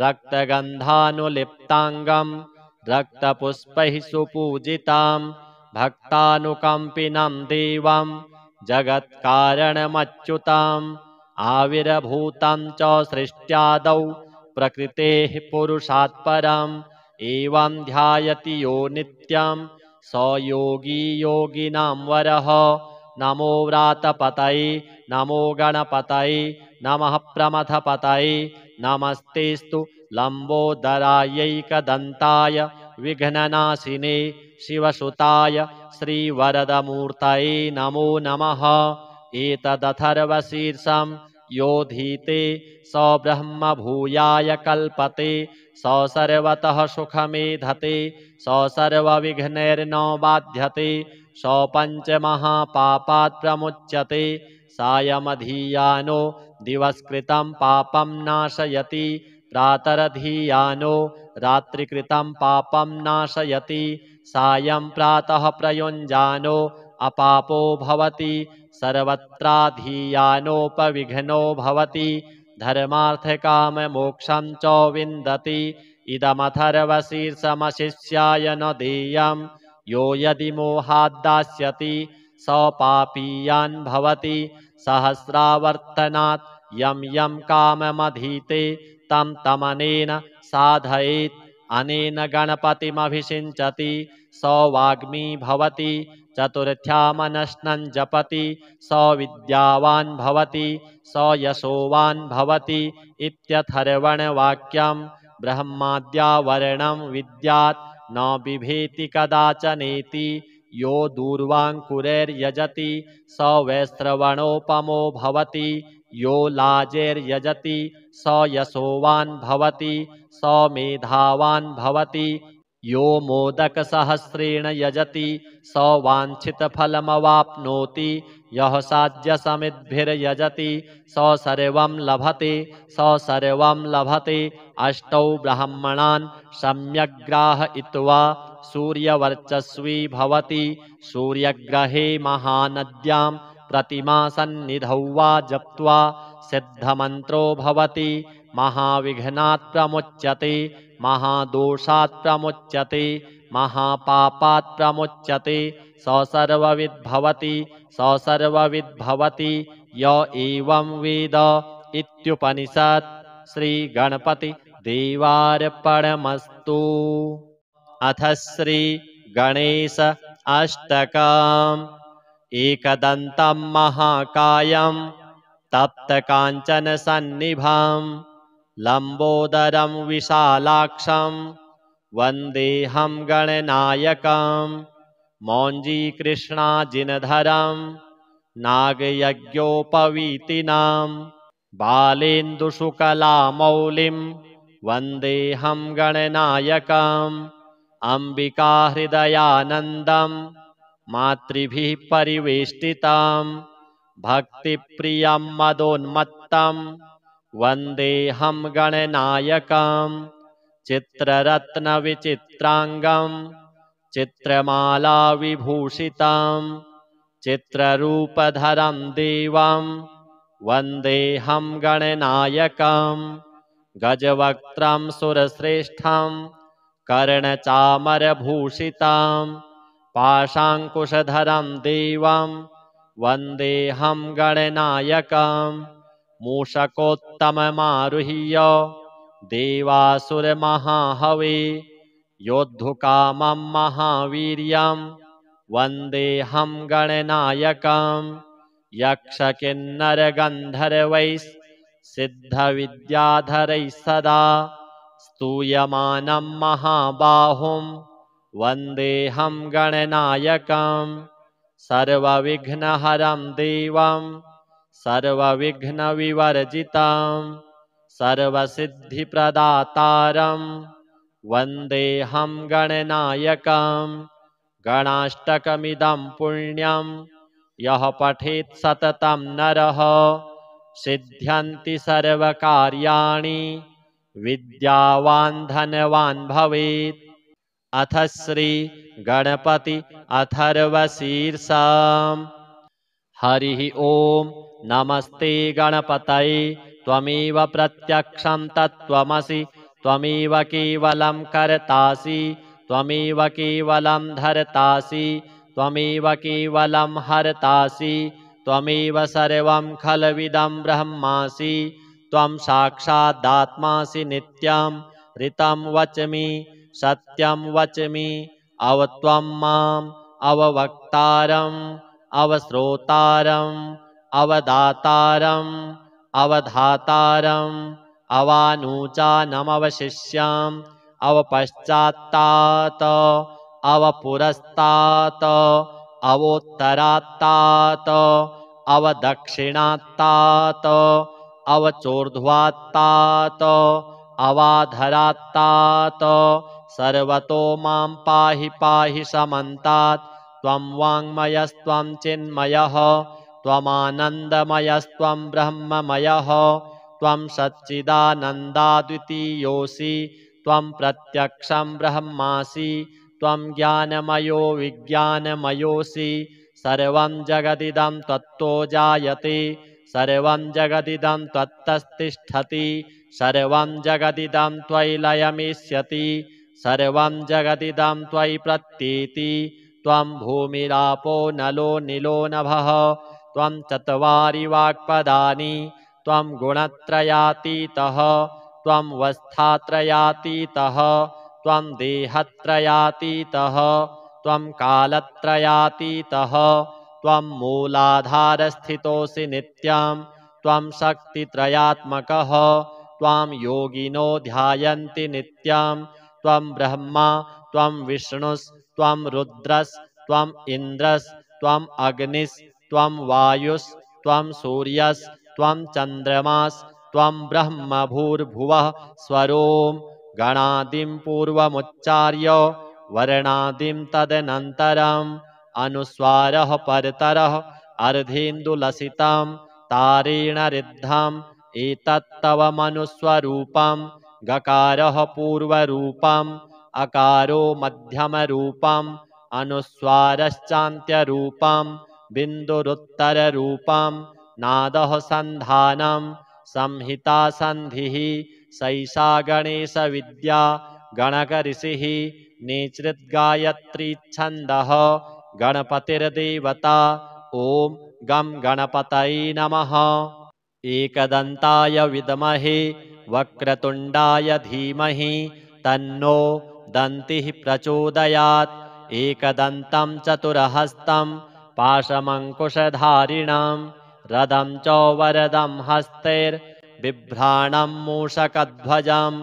S1: रक्तगन्धानुलिप्ताङ्गं रक्तपुष्पैः सुपूजितां भक्तानुकम्पिनं देवं जगत्कारणमच्युताम् आविर्भूतं च सृष्ट्यादौ प्रकृतेः पुरुषात् परम् एवं ध्यायति यो नित्यं स योगी योगिनां वरः। नमो व्रातपतये नमो गणपतये नमः प्रमथपतये नमस्तेस्तु लम्बोदरायैकदन्ताय विघ्ननाशिने शिवसुताय श्रीवरदमूर्तये नमो नमः। एतदथर्वशीर्षं योधीते स ब्रह्म भूयाय कल्पते स सर्वतः सुखमेधते स सर्वविघ्नैर्न बाध्यते स पञ्चमहापापात् प्रमुच्यते सायमधीयानो दिवसकृतं पापं नाशयति प्रातरधीयानो रात्रिकृतं पापं नाशयति सायं प्रातः प्रयुञ्जानो अपापो भवति सर्वत्राधीयानोपविघ्नो भवति धर्मार्थकाममोक्षं च विन्दति। इदमथर्वशीर्षमशिष्याय न देयं यो यदि मोहाद्दास्यति स पापीयान् भवति सहस्रावर्तनात् यं यं काममधीते तं तमनेन साधयेत् अनेन गणपतिमभिषिञ्चति स वाग्मी भवति चतुर्थ्यामनश्नं जपति स विद्यावान् भवति स यशोवान् भवति इत्यथर्वणवाक्यं ब्रह्माद्यावरणं विद्यात् न बिभेति कदाचनेति यो दूर्वाङ्कुरैर्यजति स वैश्रवणोपमो भवति यो लाजैर्यजति स यशोवान् भवति स मेधावान् भवति यो मोदकसहस्रेण यजति स वाञ्छितफलमवाप्नोति यः साध्यसमिद्भिर्यजति स सर्वं लभते स सर्वं लभते। अष्टौ ब्राह्मणान् सम्यग्राहयित्वा सूर्यवर्चस्वी भवति सूर्यग्रहे महानद्यां प्रतिमासन्निधौ वा जप्त्वा सिद्धमन्त्रो भवति महाविघ्नात् प्रमुच्यते महादोषात् प्रमुच्यते महापापात् प्रमुच्यते स सर्वविद् भवति य एवं वेद इत्युपनिषत्। श्रीगणपति देवार्पणमस्तु। अथ श्री गणेश अष्टकम्। एकदन्तं महाकायं तप्तकाञ्चनसन्निभं लम्बोदरं विशालाक्षं वन्देऽहं गणनायकं मौञ्जीकृष्णाजिनधरं नागयज्ञोपवीतिनां बालेन्दुशुकलामौलिं वन्देऽहं गणनायकम् अम्बिकाहृदयानन्दं मातृभिः परिवेष्टितं भक्तिप्रियं मदोन्मत्तं वन्देऽहं गणनायकं चित्ररत्नविचित्राङ्गं चित्रमालाविभूषितं चित्ररूपधरं देवं वन्देऽहं गणनायकं गजवक्त्रं सुरश्रेष्ठं कर्णचामरभूषितं पाशाङ्कुशधरं देवं वन्देऽहं गणनायकं मूषकोत्तममारुह्य देवासुरमहाहवे योद्धुकामं महावीर्यं वन्देऽहं गणनायकं यक्षकिन्नरगन्धर्वैः सिद्धविद्याधरैः सदा स्तूयमानं महाबाहुं वन्देऽहं गणनायकं सर्वविघ्नहरं देवं सर्वविघ्नविवर्जितं सर्वसिद्धिप्रदातारं वन्देऽहं गणनायकं गणाष्टकमिदं पुण्यं यः पठेत् सततं नरः सिद्ध्यन्ति सर्वकार्याणि विद्यावान् धनवान् भवेत्। अथ श्री गणपति अथर्वशीर्षम्। हरिः ओम नमस्ते गणपतये त्वमेव प्रत्यक्षं तत्त्वमसि त्वमेव केवलं कर्तासि त्वमेव केवलं धर्तासि त्वमेव केवलं हर्तासि त्वमेव सर्वं खलविदं ब्रह्मासि त्वं साक्षादात्मासि नित्यं ऋतं वच्मि सत्यं वच्मि अवत्वं माम् अववक्तारम् अवश्रोतारम् अवदातारम् अवधातारम् अवानूचानमवशिष्याम् अवपश्चात्तात् अवपुरस्तात् अवोत्तरात्तात् अवदक्षिणात्तात् अवचोर्ध्वात्तात् अवाधरात्तात् सर्वतो मां पाहि पाहि समन्तात् त्वं वाङ्मयस्त्वं चिन्मयः त्वमानन्दमयस्त्वं ब्रह्ममयः त्वं सच्चिदानन्दाद्वितीयोऽसि त्वं प्रत्यक्षं ब्रह्मासि त्वं ज्ञानमयो विज्ञानमयोऽसि सर्वं जगदिदं त्वत्तो जायते सर्वं जगदिदं त्वत्तस्तिष्ठति सर्वं जगदिदं त्वयि लयमिष्यति सर्वं जगदिदं त्वयि प्रत्येति त्वं भूमिरापो नलो नीलो नभः त्वं चत्वारि वाक्पदानि त्वं गुणत्रयातीतः त्वं वस्थात्रयातीतः त्वं देहत्रयातीतः त्वं कालत्रयातीतः त्वं मूलाधारस्थितोऽसि नित्यं त्वं शक्तित्रयात्मकः त्वां योगिनो ध्यायन्ति नित्यं त्वं ब्रह्मा त्वं विष्णुस्त्वं रुद्रस्त्वं इन्द्रस्त्वं अग्निस्त्वं वायुस्त्वं सूर्यस्त्वं चन्द्रमास्त्वं ब्रह्म भूर्भुवः स्वरों गणादिं पूर्वमुच्चार्य वर्णादिं तदनन्तरम् अनुस्वारः परतरः अर्धेन्दुलसितं तारेण ऋद्धम् एतत्तव मनुस्वरूपं गकारः पूर्वरूपम् अकारो मध्यमरूपम् अनुस्वारश्चान्त्यरूपम् बिन्दुरुत्तररूपम् नादः सन्धानं संहिता सन्धिः सैषा गणेशविद्या गणकऋषिः निश्चिद्गायत्रीच्छन्दः गणपतिर्देवता ॐ गं गणपतये नमः। एकदन्ताय विद्महे वक्रतुण्डाय धीमहि तन्नो दन्तिः प्रचोदयात्। एकदन्तं चतुरहस्तं पाशमङ्कुशधारिणं रदं च वरदं हस्तैर्बिभ्राणं मूषकध्वजं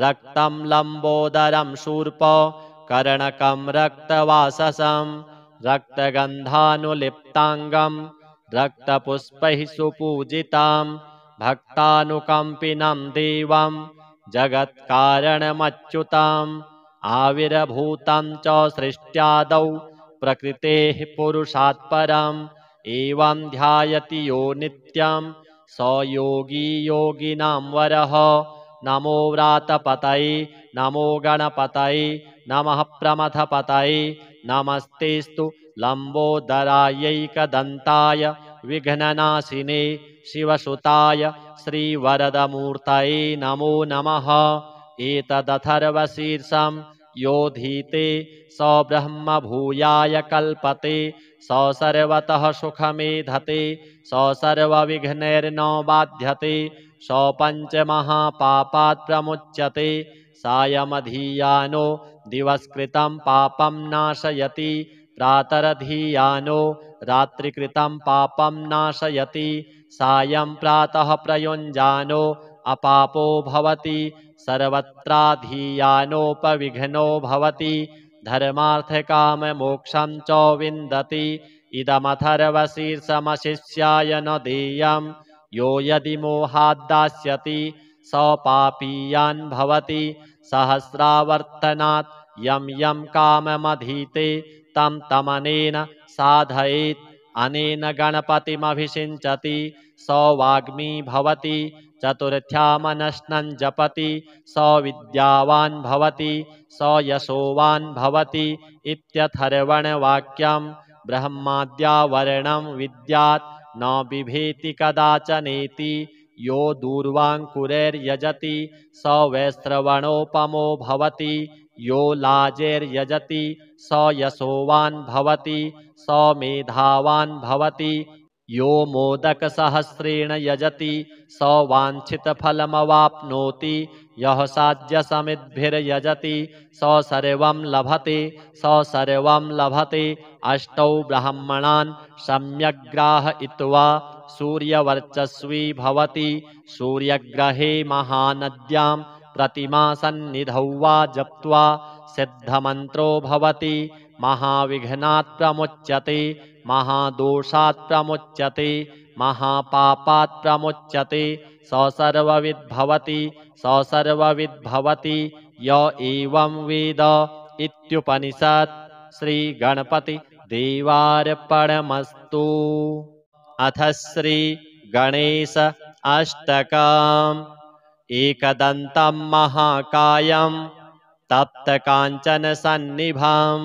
S1: रक्तं लम्बोदरं शूर्प कर्णकं रक्तवाससं रक्तगन्धानुलिप्ताङ्गं रक्तपुष्पैः सुपूजितं भक्तानुकम्पिनं देवं जगत्कारणमच्युतम् आविर्भूतं च सृष्ट्यादौ प्रकृतेः पुरुषात् परम् एवं ध्यायति यो नित्यं स योगी योगिनां वरः। नमो व्रातपतये नमो गणपतये नमः प्रमथपतये नमस्तेस्तु लम्बोदरायैकदन्ताय विघ्ननाशिने शिवसुताय श्रीवरदमूर्तये नमो नमः। एतदथर्वशीर्षं योधीते स ब्रह्म भूयाय कल्पते स सर्वतः सुखमेधते स सर्वविघ्नैर्न बाध्यते स पञ्चमहापापात् प्रमुच्यते सायमधीयानो दिवस्कृतं पापं नाशयति प्रातरधीयानो रात्रिकृतं पापं नाशयति सायं प्रातः प्रयुञ्जानो अपापो भवति सर्वत्राधीयानोपविघ्नो भवति धर्मार्थकाममोक्षं च विन्दति इदमथर्वशीर्षमशिष्याय न देयं यो यदि मोहाद्दास्यति स पापीयान् भवति सहस्रावर्तनात् यं यं काममधीते तं तमनेन साधयेत् अनेन गणपतिमभिषिञ्चति स वाग्मी भवति चतुर्थ्यामनश्नं जपति स विद्यावान् भवति स यशोवान् भवति इत्यथर्वणवाक्यं ब्रह्माद्यावर्णं विद्यात् न बिभेति कदाचनेति यो दूर्वाङ्कुरैर्यजति स वैश्रवणोपमो भवति यो लाजैर्यजति स यशोवान् भवति स मेधावान् भवति यो मोदकसहस्रेण यजति स वाञ्छितफलमवाप्नोति यः साध्यसमिद्भिर्यजति स सर्वं लभते अष्टौ ब्राह्मणान् सम्यग्राहयित्वा सूर्यवर्चस्वी भवति सूर्यग्रहे महानद्यां प्रतिमासन्निधौ वा जप्त्वा सिद्धमन्त्रो भवति महाविघ्नात् प्रमुच्यते महादोषात् प्रमुच्यते महापापात् प्रमुच्यते स सर्वविद्भवति य एवं वेद इत्युपनिषत् श्रीगणपति देवार्पणमस्तु। अथ श्री गणेश अष्टकम्। एकदन्तं महाकायं तप्तकाञ्चन सन्निभं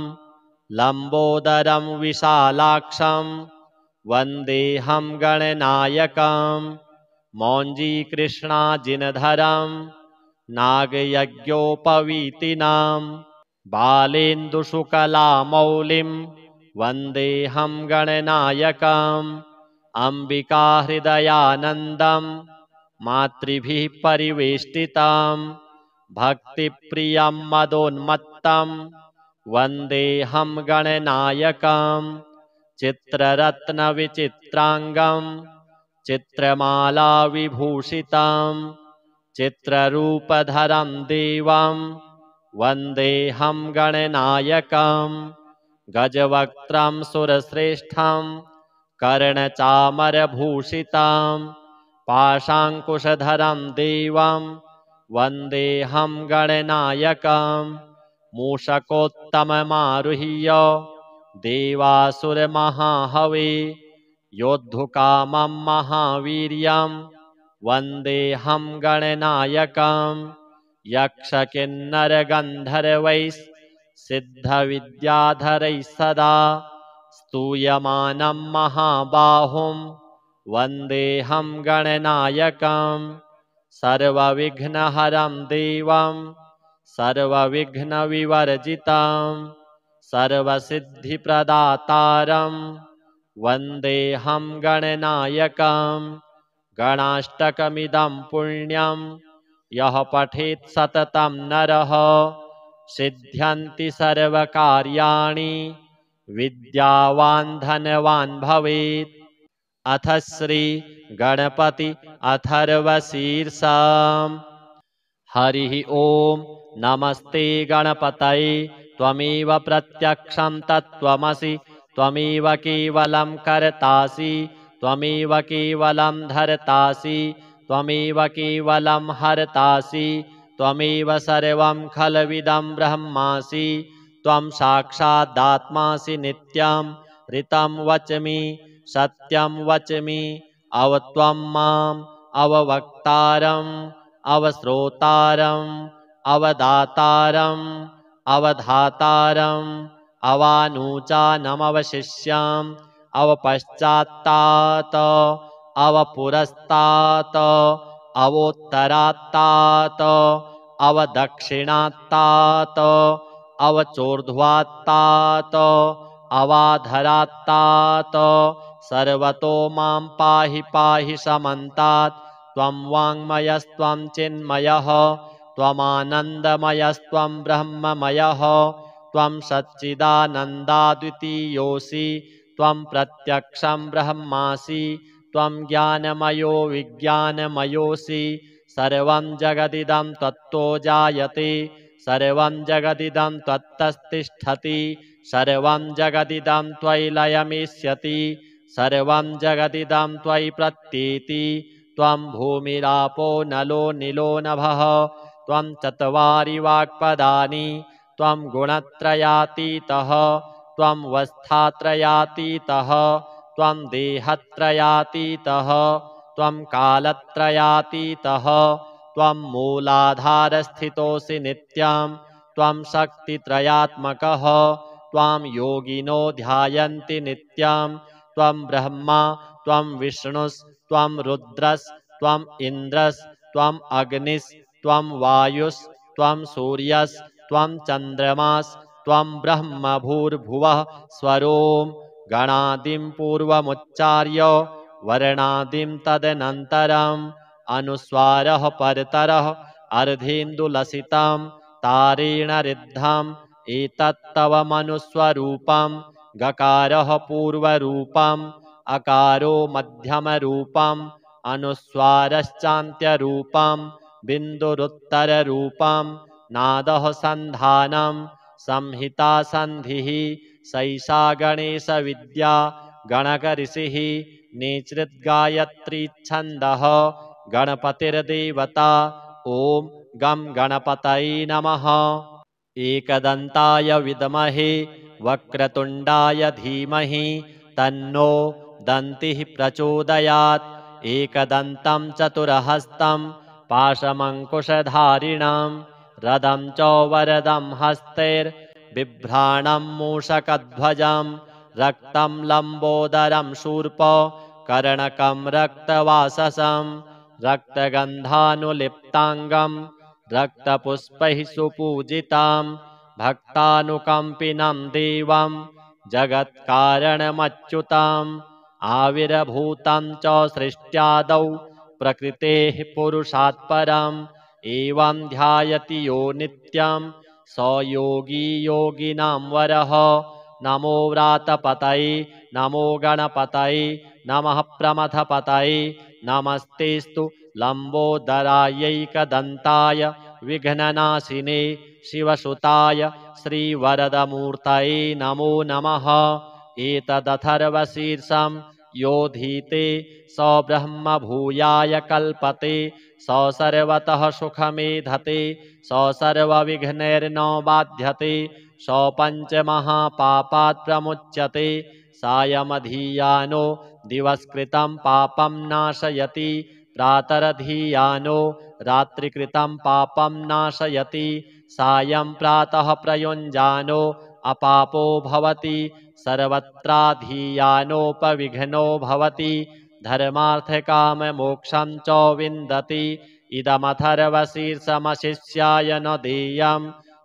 S1: लम्बोदरं विशालाक्षं वन्देऽहं गणनायकं मौञ्जीकृष्णाजिनधरं नागयज्ञोपवीतिनां बालेन्दुशुकलामौलिं वन्देऽहं गणनायकम् अम्बिकाहृदयानन्दं मातृभिः परिवेष्टितं भक्तिप्रियं मदोन्मत्तं वन्देऽहं गणनायकं चित्ररत्नविचित्राङ्गं चित्रमालाविभूषितं चित्ररूपधरं देवं वन्देऽहं गणनायकं गजवक्त्रं सुरश्रेष्ठं कर्णचामरभूषितं पाशाङ्कुशधरं देवं वन्देऽहं गणनायकं मूषकोत्तममारुह्य देवासुरमहाहवे योद्धुकामं महावीर्यं वन्देऽहं गणनायकं यक्षकिन्नरगन्धर्वैः सिद्धविद्याधरैः सदा स्तूयमानं महाबाहुं वन्देऽहं गणनायकं सर्वविघ्नहरं देवं सर्वविघ्नविवर्जितं सर्वसिद्धिप्रदातारं वन्देऽहं गणनायकं गणाष्टकमिदं पुण्यं यः पठेत् सततं नरः सिद्ध्यन्ति सर्वकार्याणि विद्यावान् धनवान् भवेत्। अथ श्री गणपति अथर्वशीर्षम्। हरिः ओम नमस्ते गणपतये त्वमेव प्रत्यक्षं तत्त्वमसि त्वमेव केवलं कर्तासि त्वमेव केवलं धर्तासि त्वमेव केवलं हर्तासि त्वमेव सर्वं खलविदं ब्रह्मासि त्वं साक्षादात्मासि नित्यं ऋतं वच्मि सत्यं वच्मि अवत्वं माम् अववक्तारम् अवश्रोतारम् अवदातारम् अवधातारम् अवानुचानमवशिष्याम् अवपश्चात्तात् अवपुरस्तात् अवोत्तरात्तात् अवदक्षिणात्तात् अवचोर्ध्वात्तात् अवाधरात्तात् सर्वतो मां पाहि पाहि समन्तात् त्वं वाङ्मयस्त्वं चिन्मयः त्वमानन्दमयस्त्वं ब्रह्ममयः त्वं सच्चिदानन्दाद्वितीयोऽसि त्वं प्रत्यक्षं ब्रह्मासि त्वं ज्ञानमयो विज्ञानमयोऽसि सर्वं जगदिदं त्वत्तो जायते सर्वं जगदिदं त्वत्तस्तिष्ठति सर्वं जगदिदं त्वयि लयमिष्यति सर्वं जगदिदं त्वयि प्रत्येति त्वं भूमिरापो नलो निलो नभः त्वं चत्वारि वाक्पदानि त्वं गुणत्रयातीतः त्वं वस्थात्रयातीतः त्वं देहत्रयातीतः त्वं कालत्रयातीतः त्वं मूलाधारस्थितोऽसि नित्यं त्वं शक्तित्रयात्मकः त्वां योगिनो ध्यायन्ति नित्यं त्वं ब्रह्मा त्वं विष्णुस्त्वं रुद्रस्त्वं इन्द्रस्त्वं अग्निस्त्वं वायुस्त्वं सूर्यस्त्वं चन्द्रमास्त्वं ब्रह्म भूर्भुवः स्वरों गणादिं पूर्वमुच्चार्य वर्णादिं तदनन्तरम् अनुस्वारः परतरः अर्धेन्दुलसितं तारेण रिद्धम् एतत्तव मनुस्वरूपं गकारः पूर्वरूपम् अकारो मध्यमरूपम् अनुस्वारश्चान्त्यरूपं बिन्दुरुत्तररूपं नादः सन्धानं संहिता सन्धिः सैषा गणेशविद्या गणकऋषिः नेचृद्गायत्रीच्छन्दः गणपतिर्देवता ॐ गं गणपतये नमः। एकदन्ताय विद्महे वक्रतुण्डाय धीमहि तन्नो दन्तिः प्रचोदयात् एकदन्तं चतुरहस्तं पाशमङ्कुशधारिणं रदं च वरदं हस्तैर्बिभ्राणं मूषकध्वजं रक्तं लम्बोदरं शूर्पकर्णकं रक्तवाससं रक्तगन्धानुलिप्ताङ्गं रक्तपुष्पैः सुपूजितां भक्तानुकम्पिनं देवं जगत्कारणमच्युताम् आविर्भूतं च सृष्ट्यादौ प्रकृतेः पुरुषात् परम् एवं ध्यायति यो नित्यं स योगी योगिनां वरः। नमो व्रातपतये नमो गणपतये नमः प्रमथपतये नमस्तेस्तु लम्बोदरायैकदन्ताय विघ्ननाशिने शिवसुताय श्रीवरदमूर्तये नमो नमः। एतदथर्वशीर्षं योधीते स ब्रह्म भूयाय कल्पते स सर्वतः सुखमेधते स सर्वविघ्नैर्न बाध्यते स पञ्चमहापापात् प्रमुच्यते सायमधीयानो दिवस्कृतं पापं नाशयति प्रातरधीयानो रात्रिकृतं पापं नाशयति सायं प्रातः प्रयुञ्जानो अपापो भवति सर्वत्राधीयानोपविघ्नो भवति धर्मार्थकाममोक्षं च विन्दति। इदमथर्वशीर्षमशिष्याय न देयं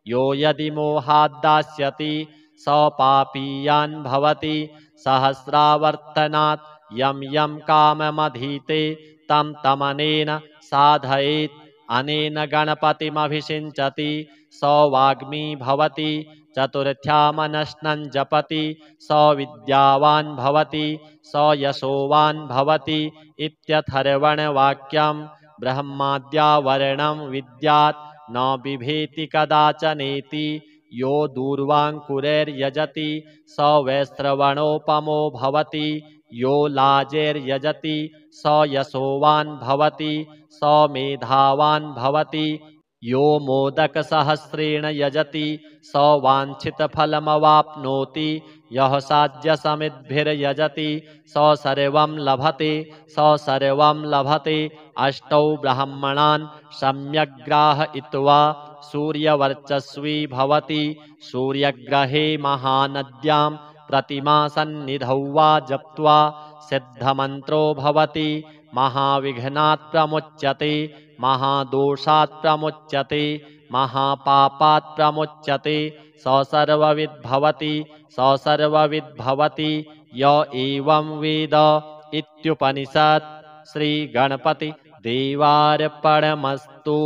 S1: यो यदि मोहाद्दास्यति स पापीयान् भवति सहस्रावर्तनात् यं यं काममधीते तं तमनेन साधयेत् अनेन गणपतिमभिषिञ्चति स वाग्मी भवति चतुर्थ्यामनश्नं जपति स विद्यावान् भवति स यशोवान् भवति इत्यथर्वणवाक्यं ब्रह्माद्यावरणं विद्यात् न बिभेति कदाचनेति यो दूर्वाङ्कुरैर्यजति स वैश्रवणोपमो भवति यो लाजैर्यजति स यशोवान् भवति स मेधावान् भवति यो मोदकसहस्रेण यजति स वाञ्छितफलमवाप्नोति यः साध्यसमिद्भिर्यजति स सर्वं लभते स सर्वं लभते। अष्टौ ब्राह्मणान् सम्यग्राहयित्वा सूर्यवर्चस्वी भवति सूर्यग्रहे महानद्यां प्रतिमासन्निधौ वा जप्त्वा सिद्धमन्त्रो भवति महाविघ्नात् प्रमुच्यते महादोषात् प्रमुच्यते महापापात् प्रमुच्यते स सर्वविद्भवति स सर्वविद्भवति य एवं वेद इत्युपनिषत्। श्रीगणपति देवार्पणमस्तु।